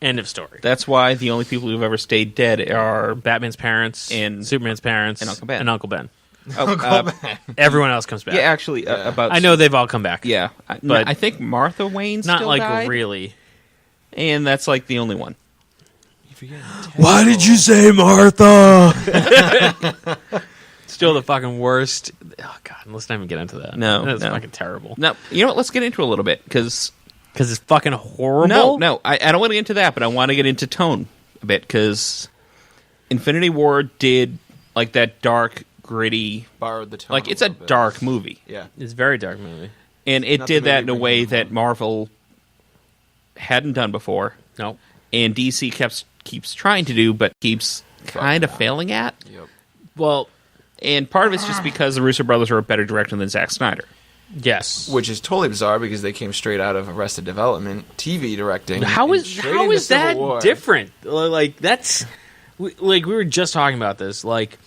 End of story. that's why the only people who've ever stayed dead are Batman's parents And- Superman's parents and Uncle Ben. And Uncle Ben. Oh, Everyone else comes back. yeah, actually, about I know they've all come back. Yeah, but I think Martha Wayne not still like died, really. and that's like the only one. Why did you say Martha? Still the fucking worst. Oh god, let's not even get into that. No, that's no. fucking terrible. No, you know what? Let's get into it a little bit because It's fucking horrible. no, I don't want to get into that, but I want to get into tone a bit because Infinity War did like that dark, gritty. Borrowed the tone. Like it's a little bit. dark movie, Yeah. It's a very dark movie. and it Not did the that movie in a way bringing that home. Marvel hadn't done before, No. and DC keeps trying to do, but keeps kind of failing at. Yep. Well, And part of it's just because the Russo brothers are a better director than Zack Snyder. yes. Which is totally bizarre because they came straight out of Arrested Development, TV directing. How and is straight how into is Civil that War. different? Like that's like we were just talking about this. Like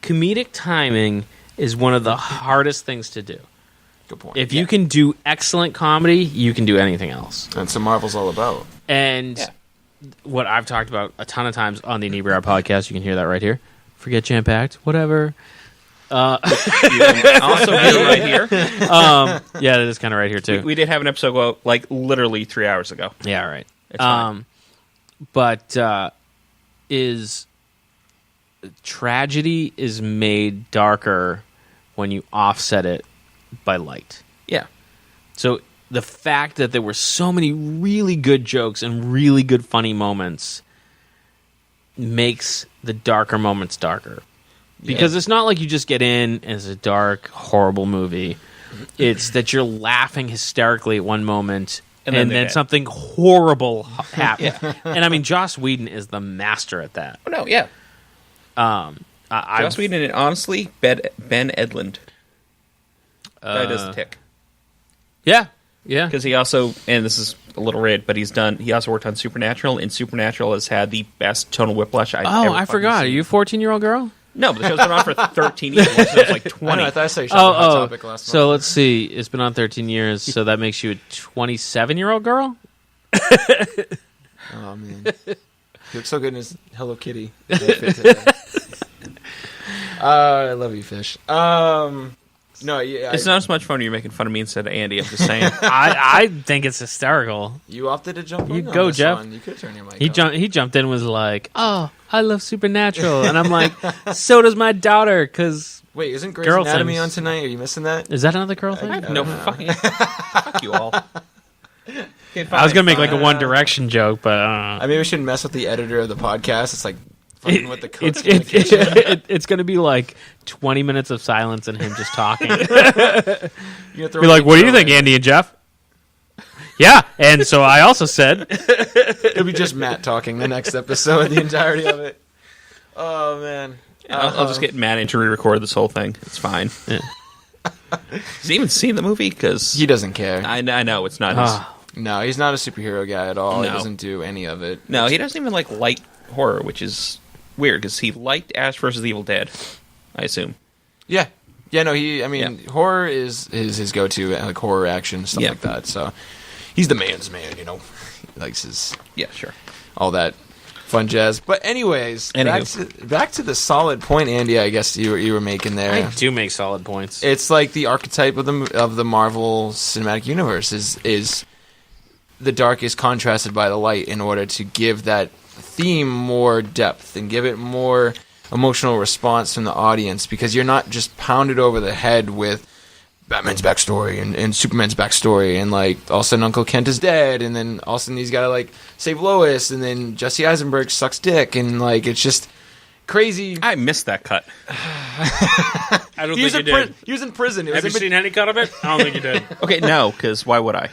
comedic timing is one of the hardest things to do. Good point. If you can do excellent comedy, you can do anything else. That's what Marvel's all about. And what I've talked about a ton of times on the Inebri-Art podcast, you can hear that right here. Forget Jam Packed, whatever. Also, be right here. Yeah, that is kind of right here too. We did have an episode go out, like literally 3 hours ago. Yeah, right. It's fine. But is tragedy is made darker when you offset it by light. Yeah. So the fact that there were so many really good jokes and really good funny moments makes the darker moments darker. Because it's not like you just get in as a dark, horrible movie. It's that you're laughing hysterically at one moment and then dead. something horrible happens. And I mean, Joss Whedon is the master at that. Oh, no, yeah. I've- Joss Whedon and honestly, Ben Edlund. Guy does the Tick. Yeah, yeah. Because he also, and this is a little weird, but he also worked on Supernatural, and Supernatural has had the best tonal whiplash I've ever Oh, I fucking forgot. Are seen. you a 14-year-old girl? No, but the show's been on for 13 years. It was like 20. I thought I saw you shot on Hot Topic last So month. let's see. It's been on 13 years, so that makes you a 27-year-old girl? Oh, man. He looks so good in his Hello Kitty. I love you, Fish. No, yeah, It's not as much fun when you're making fun of me instead of Andy. I'm just saying. I think it's hysterical. you opted to jump You in on go, this Jeff. one. You could turn your mic He on. jumped in and was like, "Oh, I love Supernatural," and I'm like, "So does my daughter." Because Wait, isn't Grey's Girl Anatomy things. on tonight? Are you missing that? is that another girl thing? I have no fucking. Fuck you all. Okay, I was gonna make like a fine. One Direction joke, but I mean, we shouldn't mess with the editor of the podcast. It's like fucking with the cooks it's in the kitchen. it's gonna be like 20 minutes of silence and him just talking. You're gonna throw Be like, a "What do you girl think, in. Andy and Jeff?" Yeah, and so I also said, It'll be just Matt talking the next episode, the entirety of it. Oh man. I'll just get Matt in to re-record this whole thing. It's fine. Yeah. Has he even seen the movie? Because He doesn't care. I know it's not his. Ah. No, he's not a superhero guy at all. He No. doesn't do any of it. No, he doesn't even like light horror, which is weird because he liked Ash vs. the Evil Dead. I assume. Yeah. Yeah, no, horror is his go-to, like horror action, stuff Yeah. like that. So he's the man's man, you know. He likes his Yeah, sure. all that fun jazz. But anyways, back to the solid point, Andy. I guess you were making there. I do make solid points. It's like the archetype of the Marvel Cinematic Universe is the dark is contrasted by the light in order to give that theme more depth and give it more emotional response from the audience, because you're not just pounded over the head with Batman's backstory and Superman's backstory, and like all of a sudden Uncle Kent is dead, and then all of a sudden he's got to like save Lois, and then Jesse Eisenberg sucks dick, and like it's just crazy. I missed that cut. I don't think you did. He was in prison. Have you seen any cut of it? I don't think you did. Okay, no, because why would I?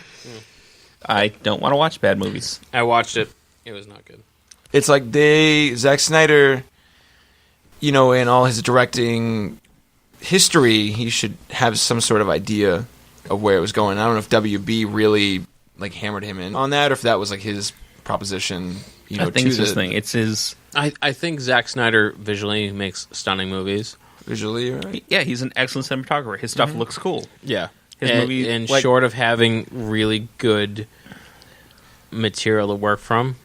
I don't want to watch bad movies. I watched it. It was not good. It's like Zack Snyder, in all his directing history, he should have some sort of idea of where it was going. I don't know if WB really like hammered him in on that, or if that was like his proposition. I think it's his thing. It's his. I think Zack Snyder visually makes stunning movies. Visually, right? Yeah, he's an excellent cinematographer. His stuff looks cool. Yeah. His movie, and short of having really good material to work from,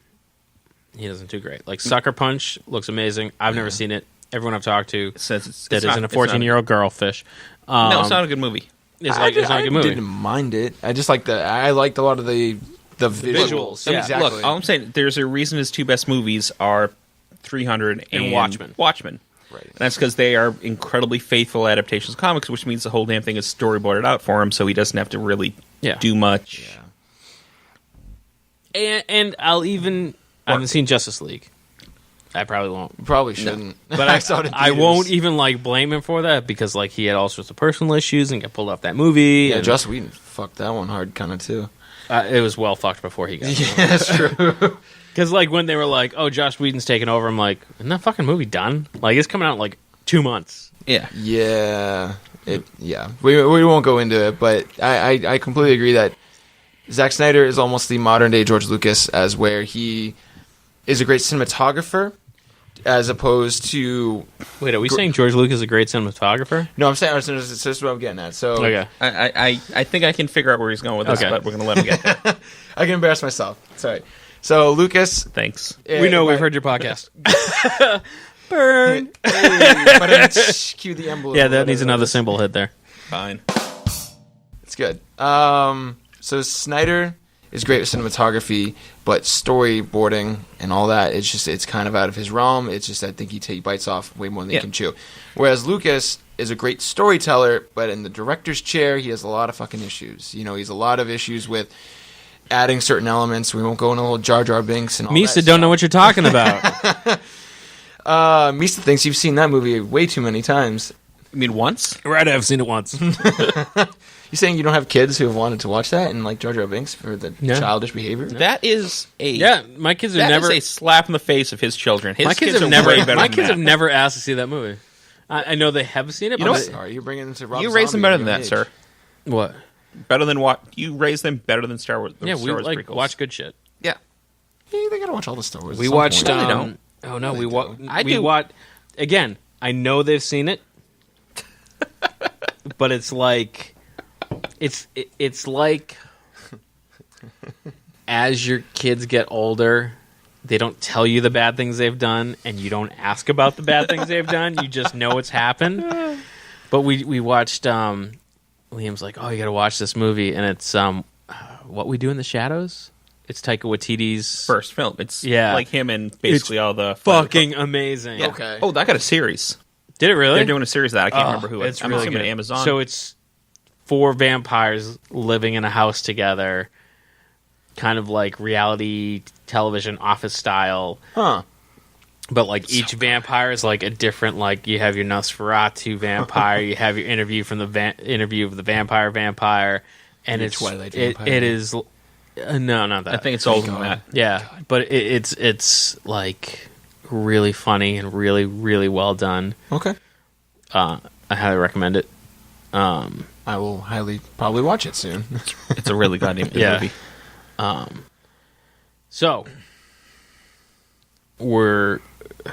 he doesn't do great. Like Sucker Punch looks amazing. I've never seen it. Everyone I've talked to says that isn't a 14-year-old girl fish. No, it's not a good movie. It's not a good movie. I didn't mind it. I just liked I liked a lot of the visuals. Yeah. Exactly. Look, all I'm saying, there's a reason his two best movies are 300 and Watchmen. Right. And that's because they are incredibly faithful adaptations of comics, which means the whole damn thing is storyboarded out for him, so he doesn't have to really do much. Yeah. And I haven't seen Justice League. I probably won't. Probably shouldn't. No. But I won't even blame him for that, because he had all sorts of personal issues and got pulled off that movie. Yeah, and Joss Whedon fucked that one hard kind of too. It was well fucked before he got Yeah, that's true. Because when they were like, "Oh, Joss Whedon's taking over," I'm like, "Isn't that fucking movie done? It's coming out in 2 months." Yeah. Yeah. We won't go into it, but I completely agree that Zack Snyder is almost the modern day George Lucas, as where he is a great cinematographer, as opposed to... Wait, are we saying George Lucas is a great cinematographer? No, I'm saying it's just what I'm getting at. So okay. I think I can figure out where he's going with this, but we're going to let him get there. I can embarrass myself. Sorry. So, Lucas... Thanks. We know we've heard your podcast. Burn! Cue the emblem. Yeah, that needs another symbol hit there. Fine. It's good. So, Snyder is great with cinematography, but storyboarding and all that, it's kind of out of his realm. It's just, I think he bites off way more than he can chew. Whereas Lucas is a great storyteller, but in the director's chair, he has a lot of fucking issues. He's a lot of issues with adding certain elements. We won't go into a little Jar Jar Binks and all Misa that don't know what you're talking about. Misa thinks you've seen that movie way too many times. You mean once? Right, I've seen it once. You saying you don't have kids who have wanted to watch that and like Jar Jar Binks for the childish behavior? That is my kids have never... That is a slap in the face of his children. His my kids have never asked to see that movie. I know they have seen it. You know what? Are you bringing them to Rob You Zombie raised them better than at a that, young sir. What? Better than what? You raised them better than Star Wars. Yeah, we Star Wars prequels. watch good shit. Yeah. Yeah, they gotta watch all the Star Wars. We watched. No, they don't. Oh no, we watch. watch. Again, I know they've seen it, but it's like as your kids get older, they don't tell you the bad things they've done, and you don't ask about the bad things they've done. You just know it's happened. But we watched. Liam's like, "Oh, you got to watch this movie," and it's What We Do in the Shadows. It's Taika Waititi's first film. It's like him and basically all the fucking amazing. Yeah. Okay. Oh, that got a series. Did it really? They're doing a series of that. I can't remember who. It's I'm really assuming good. Amazon. So it's 4 vampires living in a house together, kind of like reality television office style. Huh. But each vampire is a different. You have your Nosferatu vampire, you have your interview from the interview of the vampire, and Your it's Twilight vampire. It is no, not that. I think it's older than that. Yeah, but it's really funny and really really well done. Okay. I highly recommend it. I will probably watch it soon. It's a really goddamn good movie. So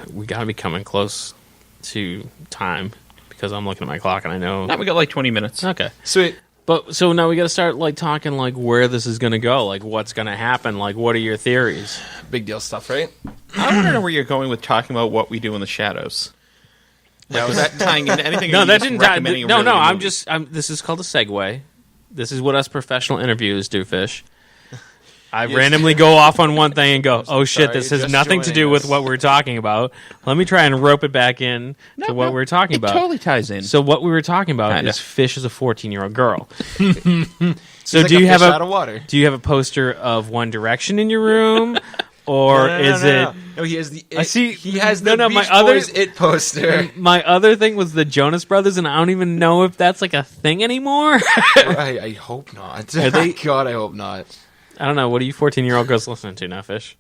we got to be coming close to time because I'm looking at my clock and I know. Now we got 20 minutes. Okay, Sweet. but so now we got to start talking where this is going to go, what's going to happen, what are your theories? big deal stuff, right? I want to know where you're going with talking about what we do in the shadows. Like, was that tying into anything? No, or that you didn't. just recommending a No, really no. good movie? This is called a segue. This is what us professional interviewers do, Fish. I Yes. randomly go off on one thing and go, "Oh shit, sorry, this you're has just nothing to joining do with us." what we're talking about." Let me try and rope it back in to what we're talking It about. totally ties in. So what we were talking about Kinda. is Fish is a 14-year-old girl. So He's like do a you have fish out of water? do you have a poster of One Direction in your room, or is it? No, he has the. I see. He has the my Beach other Boys It poster. my other thing was the Jonas Brothers, and I don't even know if that's like a thing anymore. I hope not. Are they- God, I hope not. I don't know. What are you 14-year-old girls listening to now, Fish?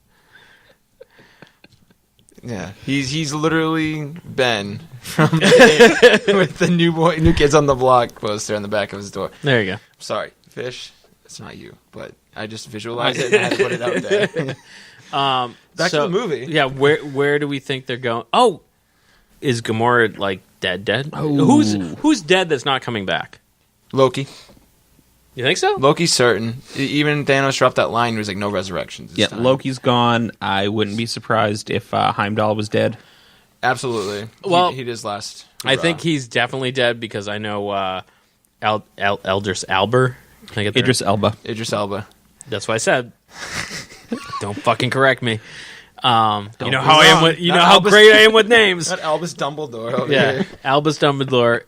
Yeah, he's literally Ben from with the new kids on the block poster on the back of his door. There you go. Sorry, Fish. It's not you, but I just visualized it and had to put it out there. Back to the movie. Yeah, where do we think they're going? Oh, is Gamora like dead? Oh. Who's dead that's not coming back? Loki. You think so? Loki's certain. Even Thanos dropped that line. He was like, "No resurrections." this Yeah, time. Loki's gone. I wouldn't be surprised if Heimdall was dead. Absolutely. Well, he did his last. I hurrah. think he's definitely dead because I know Eldris Alber. Can I get there? Idris Elba. Idris Elba. That's what I said. Don't fucking correct me. You know be how I am wrong. with you Not know how Albus- great I am with names. Not Albus Dumbledore. Over Yeah, here. Albus Dumbledore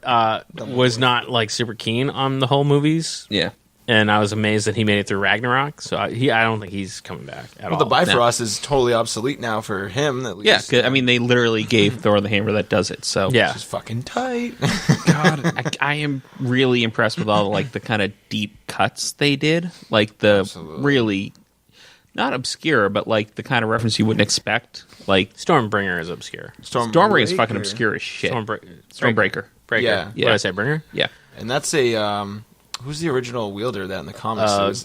was not like super keen on the whole movies, Yeah. and I was amazed that he made it through Ragnarok. So I don't think he's coming back at Well, all. the Bifrost is totally obsolete now for him. At least. Yeah, 'cause, I mean, they literally gave Thor the hammer that does it. So Yeah. Which is fucking tight. God, I am really impressed with all like the kind of deep cuts they did, like the Absolutely. really not obscure, but like the kind of reference you wouldn't expect. Like Stormbringer is obscure. Stormbreaker is fucking obscure as shit. Stormbreaker. Breaker. Yeah. What did I say? Bringer? Yeah. And that's a who's the original wielder of that in the comics? It was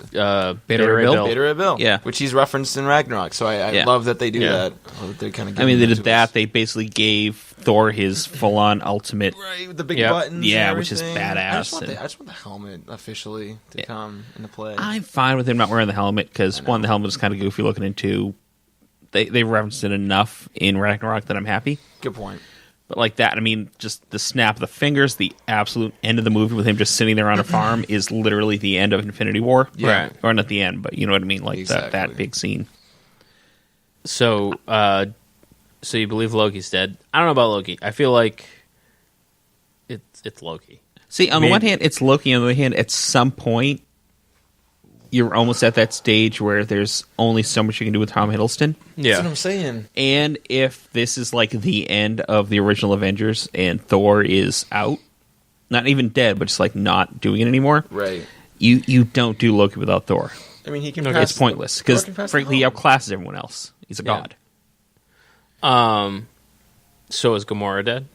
Beta Ray Bill. Beta Ray Bill. Yeah. Which he's referenced in Ragnarok. So I Yeah. love that they do Yeah. that. I love that they kind of. I mean, they did that. They basically gave Thor his full-on ultimate. Right, with the big Yep. buttons. Yeah, and which is everything. badass I just want, and- I just want the helmet officially to come into play. I'm fine with him not wearing the helmet because one, the helmet is kind of goofy looking, and two, they referenced it enough in Ragnarok that I'm happy. Good point. But like that, I mean, just the snap of the fingers, the absolute end of the movie with him just sitting there on a farm is literally the end of Infinity War. Yeah. Right. Or not the end, but you know what I mean? Like Exactly. that big scene. So, so you believe Loki's dead? I don't know about Loki. I feel like it's Loki. See, on the one hand, it's Loki. On the other hand, at some point, you're almost at that stage where there's only so much you can do with Tom Hiddleston. That's what I'm saying. And if this is like the end of the original Avengers and Thor is out, not even dead, but just like not doing it anymore, Right. you don't do Loki without Thor. I mean, he can. It's pointless because Thor can pass frankly, he the helmet. outclasses everyone else. He's a Yeah. god. So is Gamora dead?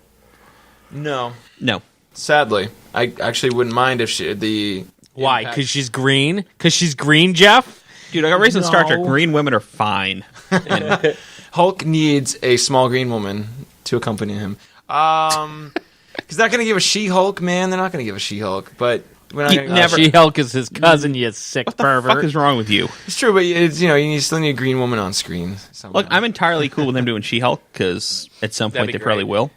No. No, Sadly, I actually wouldn't mind if the. Why? impact- Because she's green? Because she's green, Jeff? dude, I got raised in Star Trek. No. Green women are fine. And Hulk needs a small green woman to accompany him. He's not going to give a She-Hulk, man. They're not going to give a She-Hulk, but we're not You gonna, never- She-Hulk is his cousin, you sick what the pervert. fuck is wrong with you? It's true, but it's you still need a green woman on screen. somehow. Look, I'm entirely cool with them doing She-Hulk because at some That'd point be they probably great. will.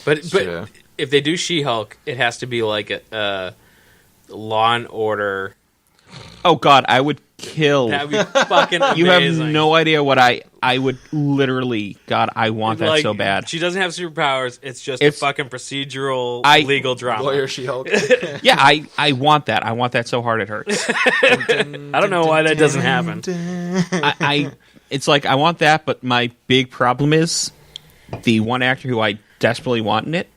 But true. if they do She-Hulk, it has to be like a Law and Order. Oh god, I would kill. That would be fucking amazing. You have no idea what I would literally. God, I want that Like, so bad. She doesn't have superpowers. It's just It's- a fucking procedural Oh, legal drama. Lawyer She-Hulk. Yeah, I want that. I want that so hard it hurts. I don't know why that doesn't happen. It's like I want that, but my big problem is the one actor who I desperately want in it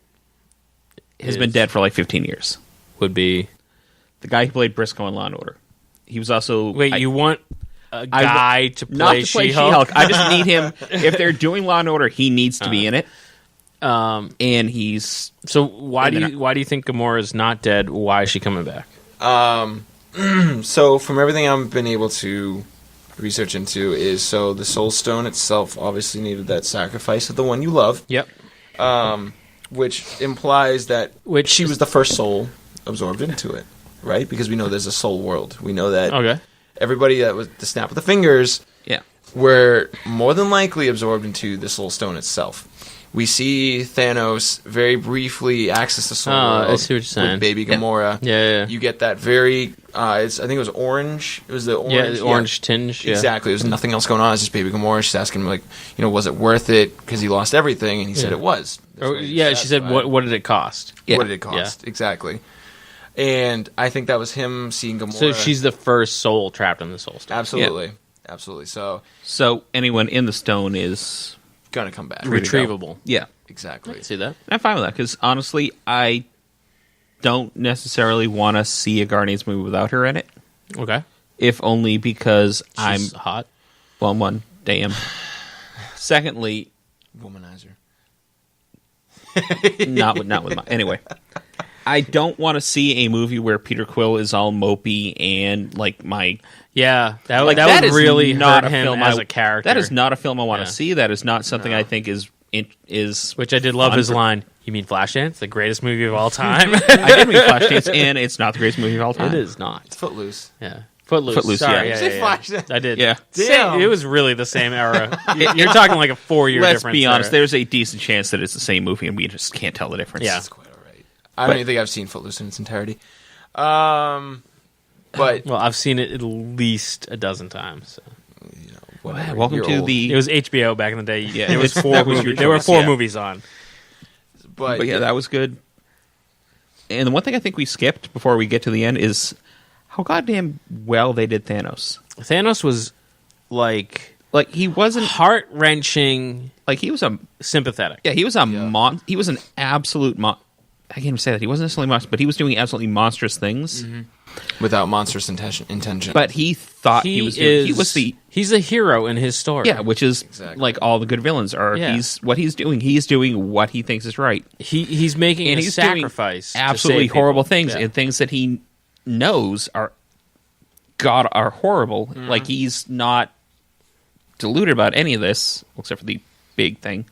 has been dead for like 15 years. Would be The guy who played Briscoe in Law and Order. He was also wait. You want a guy to play not to play She-Hulk? She-Hulk. I just need him. If they're doing Law and Order, he needs to be in it. And he's So why And do then you why do you think Gamora is not dead? Why is she coming back? So from everything I've been able to research into is so the Soul Stone itself obviously needed that sacrifice of the one you love, Yep. which implies that Which she was the first soul absorbed into it, right? Because we know there's a soul world. We know that Okay. everybody that was the snap of the fingers Yeah. were more than likely absorbed into the Soul Stone itself. We see Thanos very briefly access the Soul World I see what you're saying. with Baby Gamora. Yeah. You get that very, I think it was orange. It was the orange. Yeah, the orange tinge. Yeah. Exactly. There's nothing else going on. It's just Baby Gamora. She's asking him, like, was it worth it? Because he lost everything. And he said it was. She said, what did it cost? What did it cost? Exactly. And I think that was him seeing Gamora. So she's the first soul trapped in the Soul Stone. Absolutely. Yeah. Absolutely. So anyone in the stone is going to come back. Retrievable. Yeah. Exactly. See that? I'm fine with that because honestly, I don't necessarily want to see a Guardians movie without her in it. Okay. If only because She's hot. Well, one, damn. Secondly, Womanizer. not with my. Anyway, I don't want to see a movie where Peter Quill is all mopey and like my. Yeah, that Like, would is really not hurt him film as a character. That is not a film I want Yeah. to see. That is not something I think is. Which I did love fun his for- line. You mean Flashdance, the greatest movie of all time? I did mean Flashdance, and it's not the greatest movie of all time. It is not. It's Footloose. Yeah, Footloose. Footloose, Sorry, yeah. You say Flashdance? I did. Yeah. Damn. It was really the same era. You're talking like a 4-year Let's difference. be honest. there. There's a decent chance that it's the same movie, and we just can't tell the difference. Yeah. It's quite all right. I don't even think I've seen Footloose in its entirety. But Well, I've seen it at least a dozen times. So. whatever. Welcome You're to old. the. It was HBO back in the day. Yeah, There was that four. was your Movies. There were choice, 4 yeah. movies on. But yeah, that was good. And the one thing I think we skipped before we get to the end is how goddamn well they did Thanos. Thanos was like He wasn't heart wrenching, he was a sympathetic. he was he was an absolute I can't even say that he wasn't necessarily monstrous, but he was doing absolutely monstrous things. without monstrous intention. But he thought he was He's a hero in his story. yeah, which is Exactly. like all the good villains are. Yeah. He's doing what he thinks is right. He's making And a he's doing sacrifice. to absolutely save people. horrible things Yeah. and things that he knows are horrible. Like he's not deluded about any of this except for the big thing.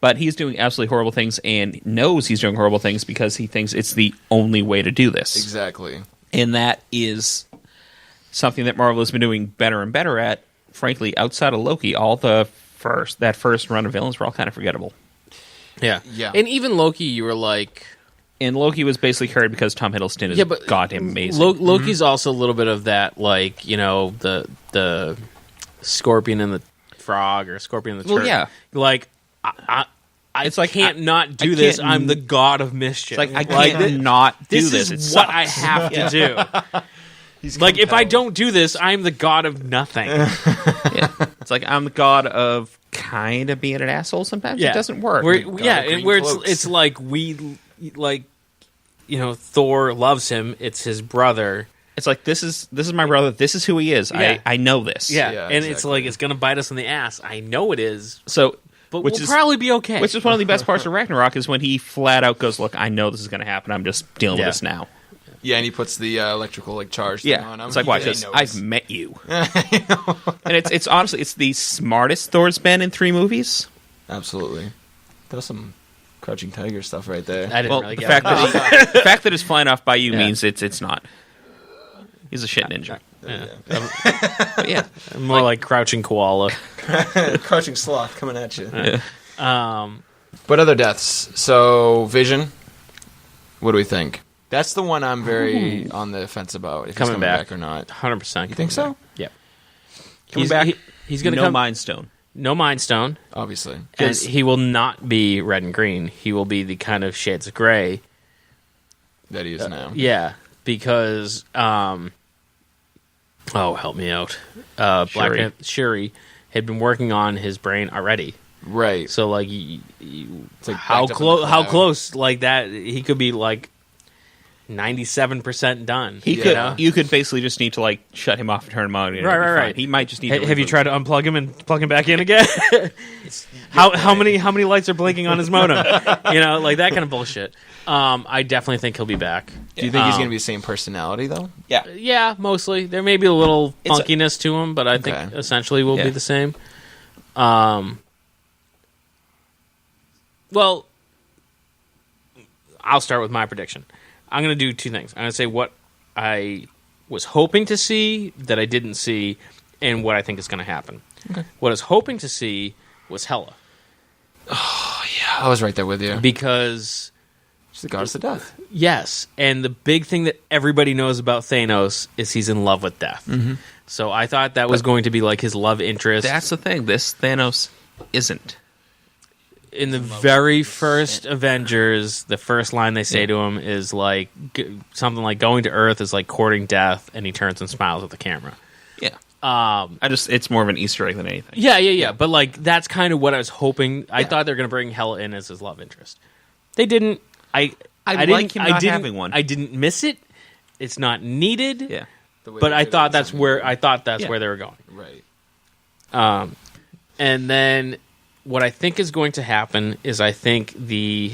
But he's doing absolutely horrible things and knows he's doing horrible things because he thinks it's the only way to do this. exactly. And that is something that Marvel has been doing better and better at. Frankly, outside of Loki, all that first run of villains were all kind of forgettable. Yeah. Yeah. And even Loki, you were like... And Loki was basically carried because Tom Hiddleston is goddamn amazing. Loki's also a little bit of that, like, the Scorpion and the Frog or Scorpion and the Turtle. Well, yeah. Like, It's like, can't not do I this. can't- I'm the god of mischief. It's like I can't not do this. This It is what sucks. I have to do. He's Like, if I compelled. don't do this, I'm the god of nothing. Yeah. It's like I'm the god of kind of being an asshole sometimes. It doesn't work. Where, God yeah, of green where cloaks. it's like Thor loves him. It's his brother. It's like this is my brother. This is who he is. Yeah. I know this. Yeah, Yeah, and it's exactly. like it's gonna bite us in the ass. I know it is, So, but which we'll is probably be okay. which is one of the best parts of Ragnarok is when he flat out goes, "Look, I know this is going to happen. I'm just dealing Yeah. with this now." Yeah, and he puts the electrical charge thing Yeah, on him. it's like, watch He this. knows. I've met you, and it's honestly it's the smartest Thor's been in 3 movies. Absolutely. That was some Crouching Tiger stuff right there. I didn't Well, really the get fact it. that the fact that it's flying off by you Yeah. means it's not. He's a shit ninja. But yeah, More like crouching koala. Crouching Sloth coming at you. yeah. But other deaths. So, Vision. What do we think? That's the one I'm very on the fence about. If Coming he's coming back. back or not. 100%. You think so? Yeah. Coming back. He's gonna no come. Mind Stone. No Mind Stone, Obviously. and 'Cause- he will not be red and green. He will be the kind of shades of gray. that he is now. Yeah, because help me out. Black Shuri. Panther, Shuri had been working on his brain already. Right. So like, It's like how backed up in close? the How cloud. close? Like that? He could be like 97% done. He you could. know? You could basically just need to like shut him off and turn him on. And Right, it'll be right, fine. right. He might just need. to Have you reboot. tried to unplug him and plug him back in again? How many lights are blinking on his modem? Like that kind of bullshit. I definitely think he'll be back. Do you think he's going to be the same personality, though? Yeah. Yeah, mostly. There may be a little It's a- funkiness to him, but I think Okay. essentially will Yeah. be the same. Well, I'll start with my prediction. I'm going to do 2 things. I'm going to say what I was hoping to see that I didn't see, and what I think is going to happen. Okay. What I was hoping to see was Hela. Oh, yeah. I was right there with you. Because... She's the goddess of death. Yes, and the big thing that everybody knows about Thanos is he's in love with death. Mm-hmm. So I thought that was going to be like his love interest. That's the thing. This Thanos isn't. In the very first Avengers, the first line they say to him is like something like going to Earth is like courting death, and he turns and smiles at the camera. Yeah. It's more of an Easter egg than anything. Yeah. But like that's kind of what I was hoping. I thought they were going to bring Hela in as his love interest. They didn't. I like him not having one. I didn't miss it. It's not needed. Yeah. But I thought that's where where they were going. Right. And then what I think is going to happen is I think the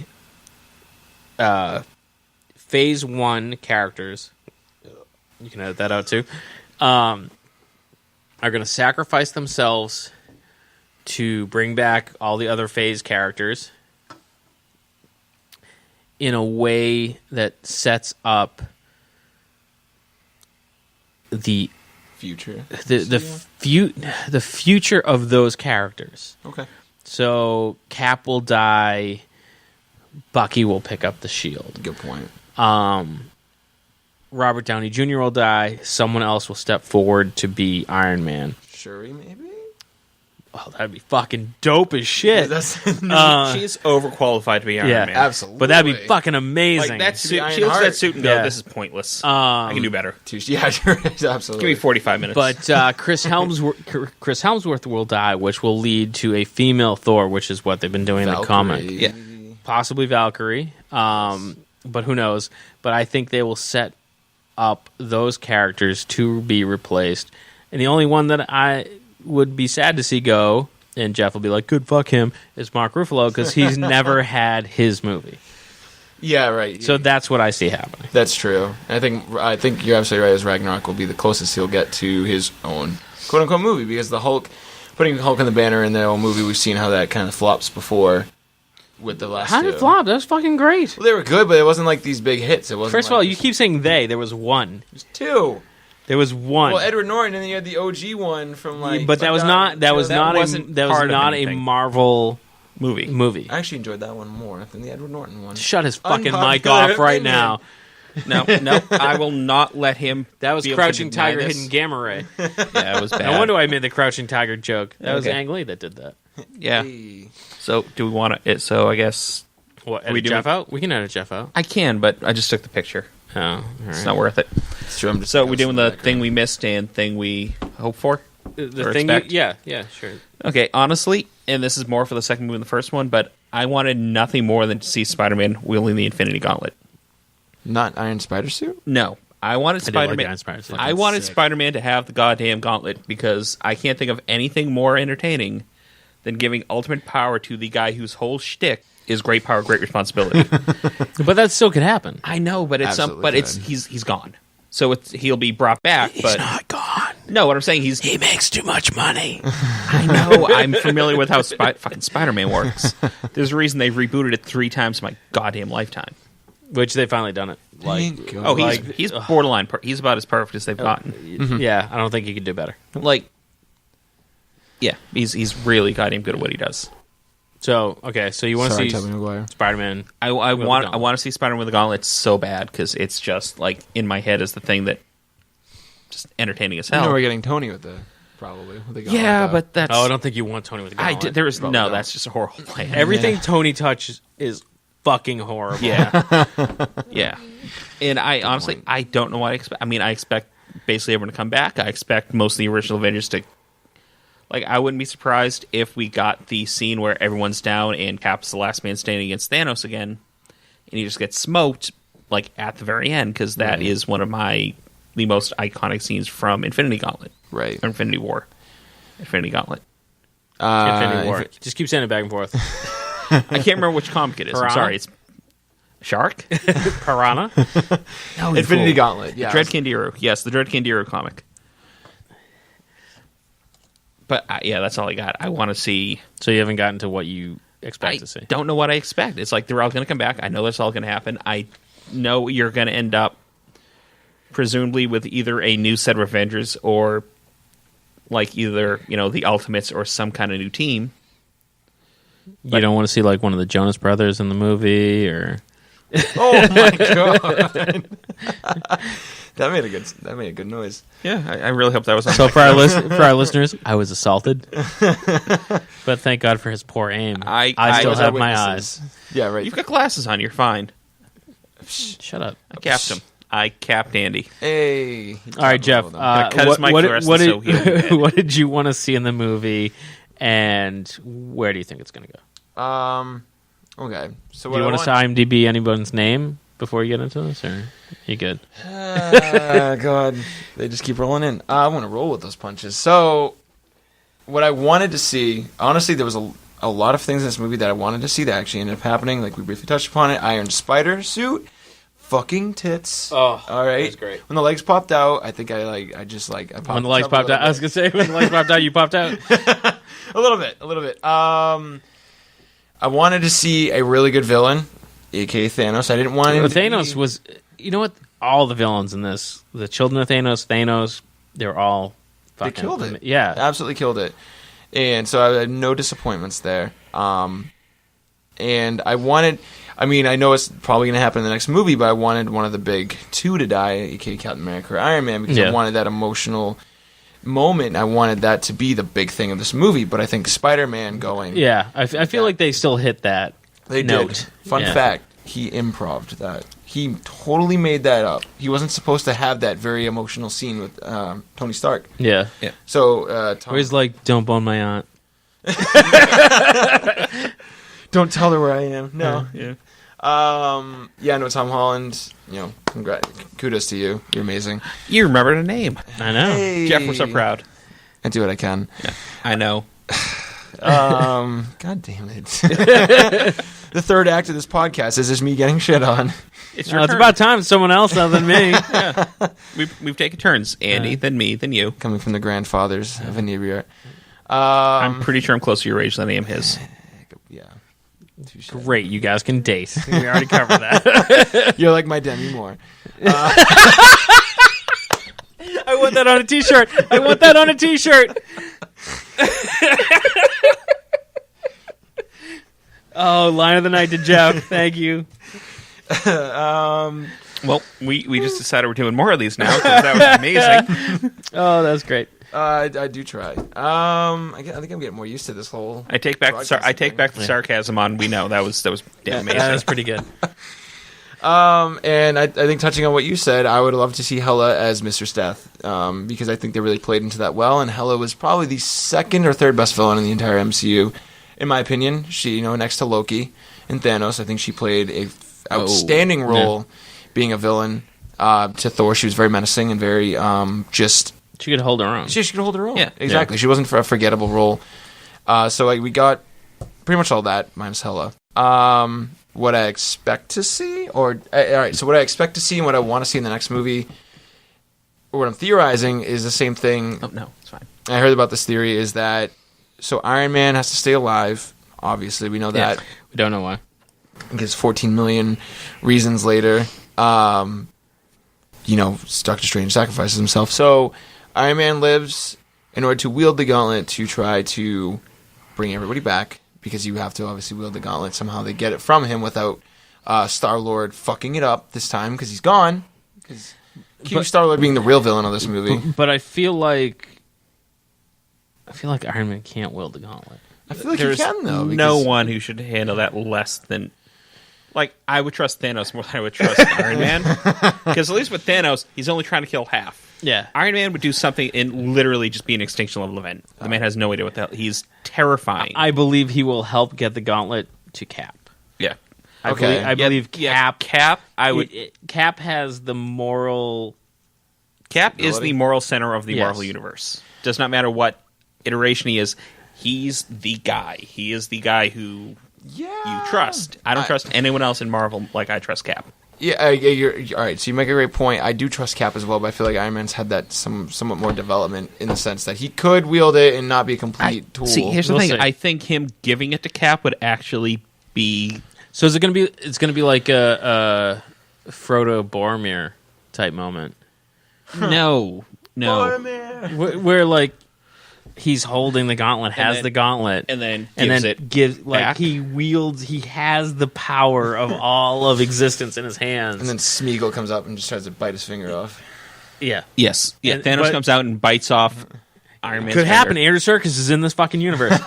Phase 1 characters, you can edit that out too, are going to sacrifice themselves to bring back all the other Phase characters in a way that sets up the Future. the future of those characters. Okay. So Cap will die, Bucky will pick up the shield. Good point. Robert Downey Jr. will die, someone else will step forward to be Iron Man. Shuri, maybe? Oh, that'd be fucking dope as shit. She's overqualified to be Iron Man. Absolutely. But that'd be fucking amazing. Like that suit, Iron she looks at Heart. that suit and go, Yeah. "This is pointless. I can do better. Yeah, sure. Absolutely. Give me 45 minutes." But Chris Helmsworth will die, which will lead to a female Thor, which is what they've been doing in the comic. Yeah. Possibly Valkyrie, but who knows? But I think they will set up those characters to be replaced. And the only one that I would be sad to see go, and Jeff will be like, "Good, fuck him," is Mark Ruffalo, because he's never had his movie. Yeah, right. So that's what I see happening. That's true. I think you're absolutely right. As Ragnarok will be the closest he'll get to his own quote unquote movie, because the Hulk, putting Hulk and the Banner in their own movie, we've seen how that kind of flops before with the last How did two. it flop? That was fucking great. Well, they were good, but it wasn't like these big hits. It wasn't. First of like all, you keep saying they. There was one. there's two. There was one. Well, Edward Norton, and then you had the OG one from like. but that was not. That was not wasn't a. That was part of not a anything. Marvel movie. I actually enjoyed that one more than the Edward Norton one. Shut his fucking Unpopular mic off right opinion. now. No, I will not let him. That was be able to Crouching deny Tiger, this. Hidden Gamma Ray. Yeah, it was bad. No wonder I made the Crouching Tiger joke. That was Okay. Ang Lee that did that. Yeah. Hey. So do we want to? So I guess What? we Edit do Jeff it- out? We can edit Jeff out. I can, but I just took the picture. Oh, all It's right. not worth it. It's true. I'm just So we're doing the thing we missed and thing we hope for. The or thing. expect? Yeah, sure. Okay, honestly, and this is more for the second movie than the first one, but I wanted nothing more than to see Spider-Man wielding the Infinity Gauntlet. Not Iron Spider suit. No, I wanted I did like Spider-Man. the Iron Spider suit. I wanted sick. Spider-Man to have the goddamn gauntlet because I can't think of anything more entertaining than giving ultimate power to the guy whose whole shtick is great power, great responsibility. But that still could happen. I know, but Absolutely could. he's gone. So he'll be brought back. But not gone. no, what I'm saying He makes too much money. I know. I'm familiar with how fucking Spider-Man works. There's a reason they've rebooted it 3 times in my goddamn lifetime. Which they've finally done it. Thank God. Oh, Like- he's borderline. He's about as perfect as they've gotten. Yeah, I don't think you could do better. Like, yeah, he's really goddamn good at what he does. So, okay, so you want to Sorry, see Tobey Maguire. Spider-Man. I the want gauntlet. to see Spider-Man with the gauntlet so bad because it's just like in my head is the thing that just entertaining as I know hell. we're getting Tony with the probably. With the gauntlet, Yeah, though. but that's Oh, I don't think you want Tony with the gauntlet. there is Probably no. don't. That's just a horrible plan. Everything Tony touches is fucking horrible. Yeah, yeah. And I honestly, point. I don't know what I expect. I mean, I expect basically everyone to come back. I expect most of the original Avengers to. Like, I wouldn't be surprised if we got the scene where everyone's down and Cap's the last man standing against Thanos again, and he just gets smoked, like, at the very end, because that Right. is one of the most iconic scenes from Infinity Gauntlet. right. Or Infinity War. Infinity Gauntlet. Infinity War. Just keep saying it back and forth. I can't remember which comic it is. I'm Piranha? sorry. It's Shark? Piranha? No, Infinity Gauntlet. Yeah. Dread Kandiru. Yes, the Dread Kandiru comic. But, yeah, that's all I got. I want to see... So you haven't gotten to what you expect I to see. don't know what I expect. It's like they're all going to come back. I know that's all going to happen. I know you're going to end up presumably with either a new set of Avengers or like either the Ultimates or some kind of new team. You don't want to see like one of the Jonas Brothers in the movie, or Oh my god, that made a good noise. Yeah, I really hope that was on. so for our listeners, I was assaulted, but thank God for his poor aim. I still was have our my witnesses. eyes. Yeah, right. You've got glasses on. You're fine. Shut up. I capped him. I capped Andy. Hey. All right, Jeff. Cut his mic for the rest of the show. What did you want to see in the movie, and where do you think it's going to go? Okay. So Do you want us to IMDb anyone's name before you get into this, or you good? God, they just keep rolling in. I want to roll with those punches. So, what I wanted to see, honestly, there was a lot of things in this movie that I wanted to see that actually ended up happening. Like we briefly touched upon it. Iron Spider suit, fucking tits. Oh, all right. that's great. When the legs popped out, I think I popped. When the legs popped out, I was gonna say when the legs popped out, you popped out. a little bit. I wanted to see a really good villain, aka Thanos. I didn't want him Thanos was, you know what? All the villains in this, the children of Thanos, they were all They fucking... killed it. Yeah. Absolutely killed it. And so I had no disappointments there. And I wanted... I mean, I know it's probably going to happen in the next movie, but I wanted one of the big two to die, aka Captain America or Iron Man, because I wanted that emotional moment. I wanted that to be the big thing of this movie, but I think Spider-Man going... Yeah, I feel like they still hit that note. Did. Fun fact, he improv'd that. He totally made that up. He wasn't supposed to have that very emotional scene with Tony Stark. Yeah. So, Where he's like, don't bone my aunt. don't tell her where I am. No. Yeah. No, Tom Holland, kudos to you. You're amazing. You remember the name. I know. Hey. Jeff, we're so proud. I do what I can. Yeah, I know. God damn it. The third act of this podcast is just me getting shit on. It's It's about time someone else other than me. Yeah. We've taken turns. Andy, then me, then you. Coming from the grandfathers of Inebri-Art. I'm pretty sure I'm closer to your age than I am his. Yeah. Great, you guys can date. We already covered that. You're like my Demi Moore. I want that on a t-shirt. Oh, line of the night to Jeff. Thank you. Well, we just decided we're doing more of these now because that was amazing. Oh, that's great. I do try. I think I'm getting more used to this whole. I take back the sarcasm on. We know that was damn amazing. That was pretty good. And I think touching on what you said, I would love to see Hela as Mr. Steth, because I think they really played into that well. And Hela was probably the second or third best villain in the entire MCU, in my opinion. She, next to Loki and Thanos, I think she played a outstanding role being a villain to Thor. She was very menacing and very just. She could hold her own. She could hold her own. Yeah, exactly. Yeah. She wasn't a forgettable role. So we got pretty much all that minus Hela. What I expect to see, all right. So what I expect to see and what I want to see in the next movie, or what I'm theorizing, is the same thing. Oh no, it's fine. I heard about this theory is that Iron Man has to stay alive. Obviously, we know that. We don't know why. Because 14 million reasons later, Doctor Strange sacrifices himself. So Iron Man lives in order to wield the gauntlet to try to bring everybody back. Because you have to obviously wield the gauntlet. Somehow they get it from him without Star-Lord fucking it up this time because he's gone. Because Star-Lord being the real villain of this movie. But I feel like Iron Man can't wield the gauntlet. I feel like he can, though. No one who should handle that less than... Like, I would trust Thanos more than I would trust Iron Man. Because at least with Thanos, he's only trying to kill half. Yeah. Iron Man would do something and literally just be an extinction level event. The man has no idea what the hell. He's terrifying. I believe he will help get the gauntlet to Cap. Yeah. I believe Cap. Cap. Cap has the moral. Cap is the moral center of the Marvel universe. Does not matter what iteration he is. He's the guy. He is the guy who you trust. I don't trust anyone else in Marvel like I trust Cap. Yeah, you're all right. So you make a great point. I do trust Cap as well, but I feel like Iron Man's had that somewhat more development in the sense that he could wield it and not be a complete tool. See, here's the thing. I think him giving it to Cap would actually be. So is it going to be? It's going to be like a Frodo Boromir type moment. No. Boromir. Where like he's holding the gauntlet, has the gauntlet, and then gives back. he has the power of all of existence in his hands. And then Smeagol comes up and just tries to bite his finger off. Yeah. Yes. Yeah. Thanos comes out and bites off Iron Man's Could happen. finger. Air Circus is in this fucking universe.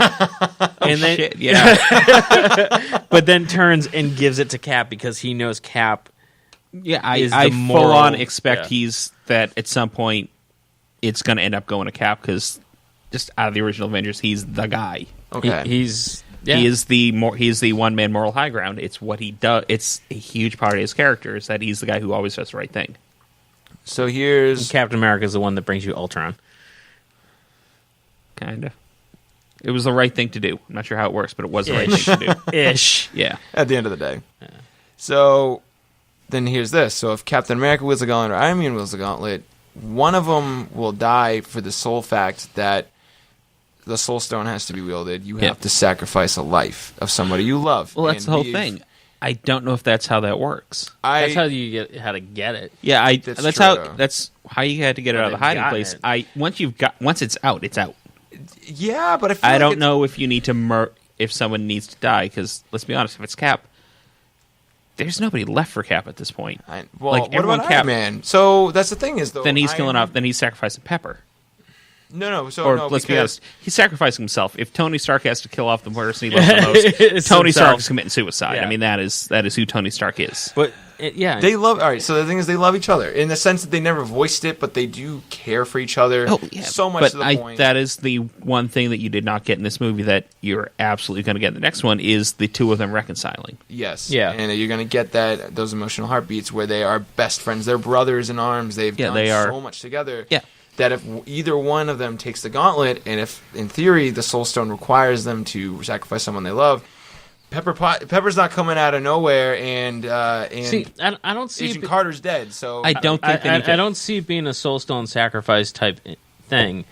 And then, Shit, yeah. but then turns and gives it to Cap because he knows Cap. Yeah, is I the full on moral- expect that at some point it's going to end up going to Cap because just out of the original Avengers, he's the guy. Okay. He is the one man moral high ground. It's what he does. It's a huge part of his character is that he's the guy who always does the right thing. So here's... Captain America is the one that brings you Ultron. Kinda. It was the right thing to do. I'm not sure how it works, but it was the right thing to do. Ish. Yeah. At the end of the day. Yeah. So then here's this. So if Captain America wields the gauntlet or Iron Man wields the gauntlet, one of them will die for the sole fact that the Soul Stone has to be wielded. You have to sacrifice a life of somebody you love. Well, that's the whole thing. I don't know if that's how that works. That's how you get how to get it. Yeah, That's true. that's how you had to get it out of the hiding place. Once it's out, it's out. Yeah, but I don't know if you need to if someone needs to die because let's be honest, if it's Cap, there's nobody left for Cap at this point. What about Iron Man? So that's the thing is though. Then he's killing off. Then he's sacrificing Pepper. No. Let's be honest, he's sacrificing himself. If Tony Stark has to kill off the person he loves the most, Tony Stark is committing suicide. Yeah. I mean, that is who Tony Stark is. But they love. All right, so the thing is, they love each other in the sense that they never voiced it, but they do care for each other. Oh, yeah. So much but to the point. That is the one thing that you did not get in this movie that you're absolutely going to get in the next one is the two of them reconciling. Yes. Yeah. And you're going to get those emotional heartbeats where they are best friends. They're brothers in arms. They've done so much together. Yeah. That if either one of them takes the gauntlet, and if, in theory, the Soul Stone requires them to sacrifice someone they love, Pepper's not coming out of nowhere, and see, I don't see Agent Carter's dead. So I don't think I don't see it being a Soul Stone sacrifice type thing.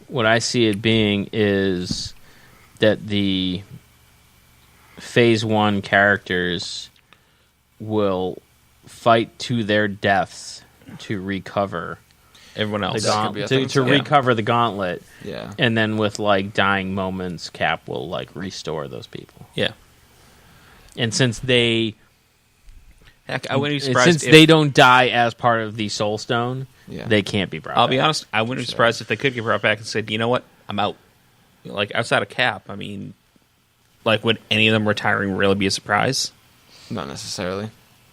What I see it being is that the Phase 1 characters will fight to their deaths to recover everyone else to recover the gauntlet. Yeah. And then with like dying moments, Cap will like restore those people. Yeah. And since they I wouldn't be surprised since they don't die as part of the Soul Stone, Yeah. they can't be brought I'll back. be honest, I wouldn't be surprised if they could get brought back and said, you know what, I'm out. Like outside of Cap, I mean, like would any of them retiring really be a surprise? Not necessarily.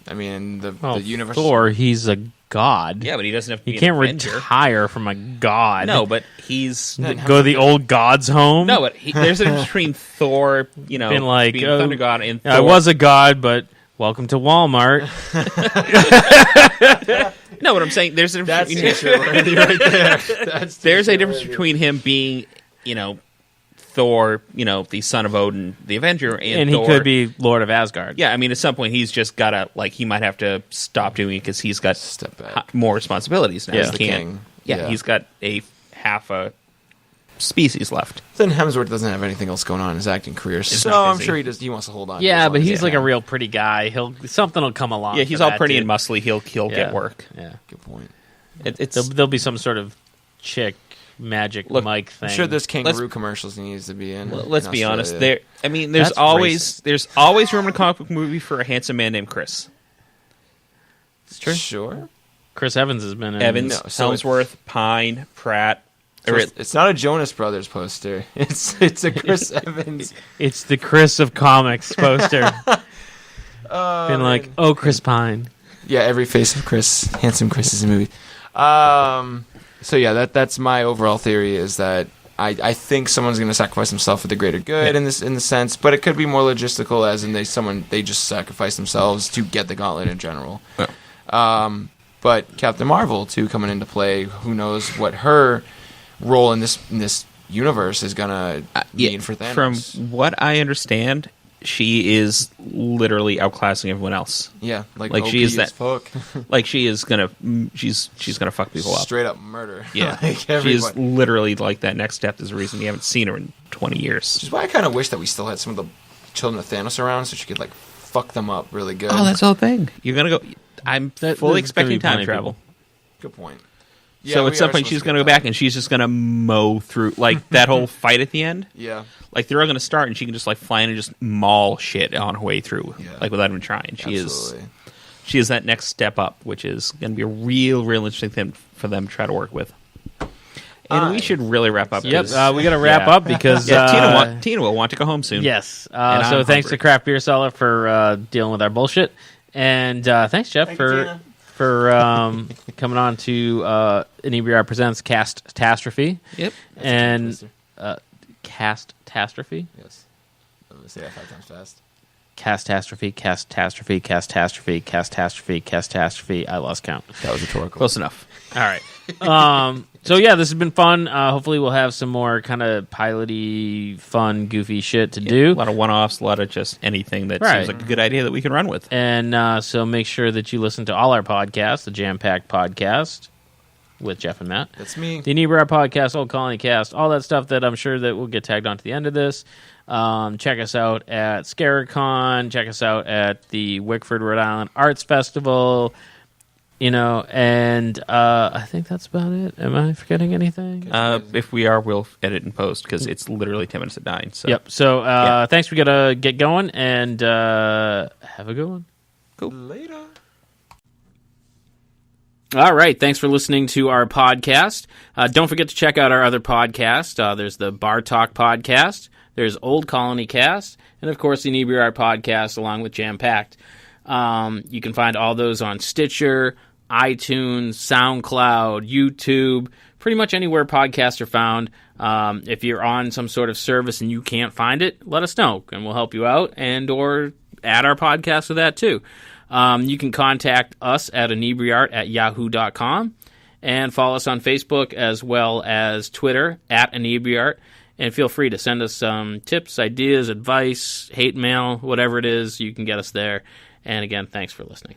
I mean, the universe. Thor, he's a god. Yeah, but he doesn't have to be He can't an Avenger. retire from a god. No, but he's Go to the old god's home. no, but there's a difference between Thor, being Thunder God, and Thor. I was a god, but welcome to Walmart. No, what I'm saying, there's a difference. That's right there. There's a difference between him being, Thor, the son of Odin, the Avenger, and he Thor. could be Lord of Asgard. Yeah, I mean, at some point he's just gotta he might have to stop doing it because he's got Step back. more responsibilities now. Yeah. He The can't. king. Yeah, Yeah. he's got half a species left. Then Hemsworth doesn't have anything else going on in his acting career, so not I'm busy. sure he wants to hold on. Yeah, to but as long he's as like he a can. real pretty guy. Something will come along. Yeah, he's for all that pretty dude. and muscly. He'll get work. Yeah, Good point. It's there'll be some sort of chick magic Mike thing. I'm sure there's kangaroo commercials he needs to be in. let's in be honest. Australia. There's That's always room in a comic book movie for a handsome man named Chris It's true. Sure. Chris Evans has been in Evans, No, so Helmsworth, Pine, Pratt. So it's not a Jonas Brothers poster. It's a Chris Evans. It's the Chris of comics poster. Been like, oh, Chris Pine. Yeah, every face of Chris, handsome Chris is a movie. So yeah, that's my overall theory is that I think someone's going to sacrifice himself for the greater good in the sense, but it could be more logistical, as in they just sacrifice themselves to get the gauntlet in general. Yeah. But Captain Marvel too coming into play. Who knows what her role in this universe is going to mean for Thanos? From what I understand, she is literally outclassing everyone else. Yeah, like she is as that. fuck. Like she is gonna, she's gonna fuck people up. Straight up murder. Yeah, Like she is everybody. literally like that. Next step is the reason you haven't seen her in 20 years. Which is why I kind of wish that we still had some of the children of Thanos around, so she could like fuck them up really good. Oh, that's the whole thing. You're gonna go. I'm fully there's gonna expecting be plenty time of travel. Good point. Yeah, so we at some are point supposed she's to going to get go back that. and she's just going to mow through like that whole fight at the end. Yeah. Like they're all going to start and she can just like fly in and just maul shit on her way through, Yeah. like without even trying. Absolutely. She is that next step up, which is going to be a real interesting thing for them to try to work with. And we should really wrap up. Yep, 'cause- we got to wrap up because Tina will want to go home soon. Yes. And So I'm thanks hungry. to Craft Beer Cellar for dealing with our bullshit, and thanks Jeff for coming on to Inebri-Art Presents Cast-Tastrophe. Yep. And Cast-Tastrophe. Yes. I'm gonna say that 5 times fast. Cast-Tastrophe, Cast-Tastrophe, Cast-Tastrophe, Cast-Tastrophe, Cast-Tastrophe. I lost count. That was rhetorical. Close enough. All right. So yeah, this has been fun. Hopefully, we'll have some more kind of piloty, fun, goofy shit to do. A lot of one-offs, a lot of just anything that Right. seems like a good idea that we can run with. And so make sure that you listen to all our podcasts, the Jam Packed Podcast with Jeff and Matt, That's me. the Inebri-Art Podcast, Old Colony Cast, all that stuff that I'm sure that will get tagged on to the end of this. Check us out at Scaricon. Check us out at the Wickford, Rhode Island Arts Festival. And I think that's about it. Am I forgetting anything? If we are, we'll edit and post because it's literally 10 minutes at 9. So. Yep. So thanks. We got to get going and have a good one. Cool. Later. All right. Thanks for listening to our podcast. Don't forget to check out our other podcast. There's the Bar Talk Podcast. There's Old Colony Cast. And, of course, the Inebri-Art Podcast along with Jam Packed. You can find all those on Stitcher, iTunes, SoundCloud, YouTube, pretty much anywhere podcasts are found. If you're on some sort of service and you can't find it, let us know, and we'll help you out and or add our podcast to that too. You can contact us at inebriart@yahoo.com and follow us on Facebook as well as Twitter at Inebri-Art. And feel free to send us some tips, ideas, advice, hate mail, whatever it is, you can get us there. And again, thanks for listening.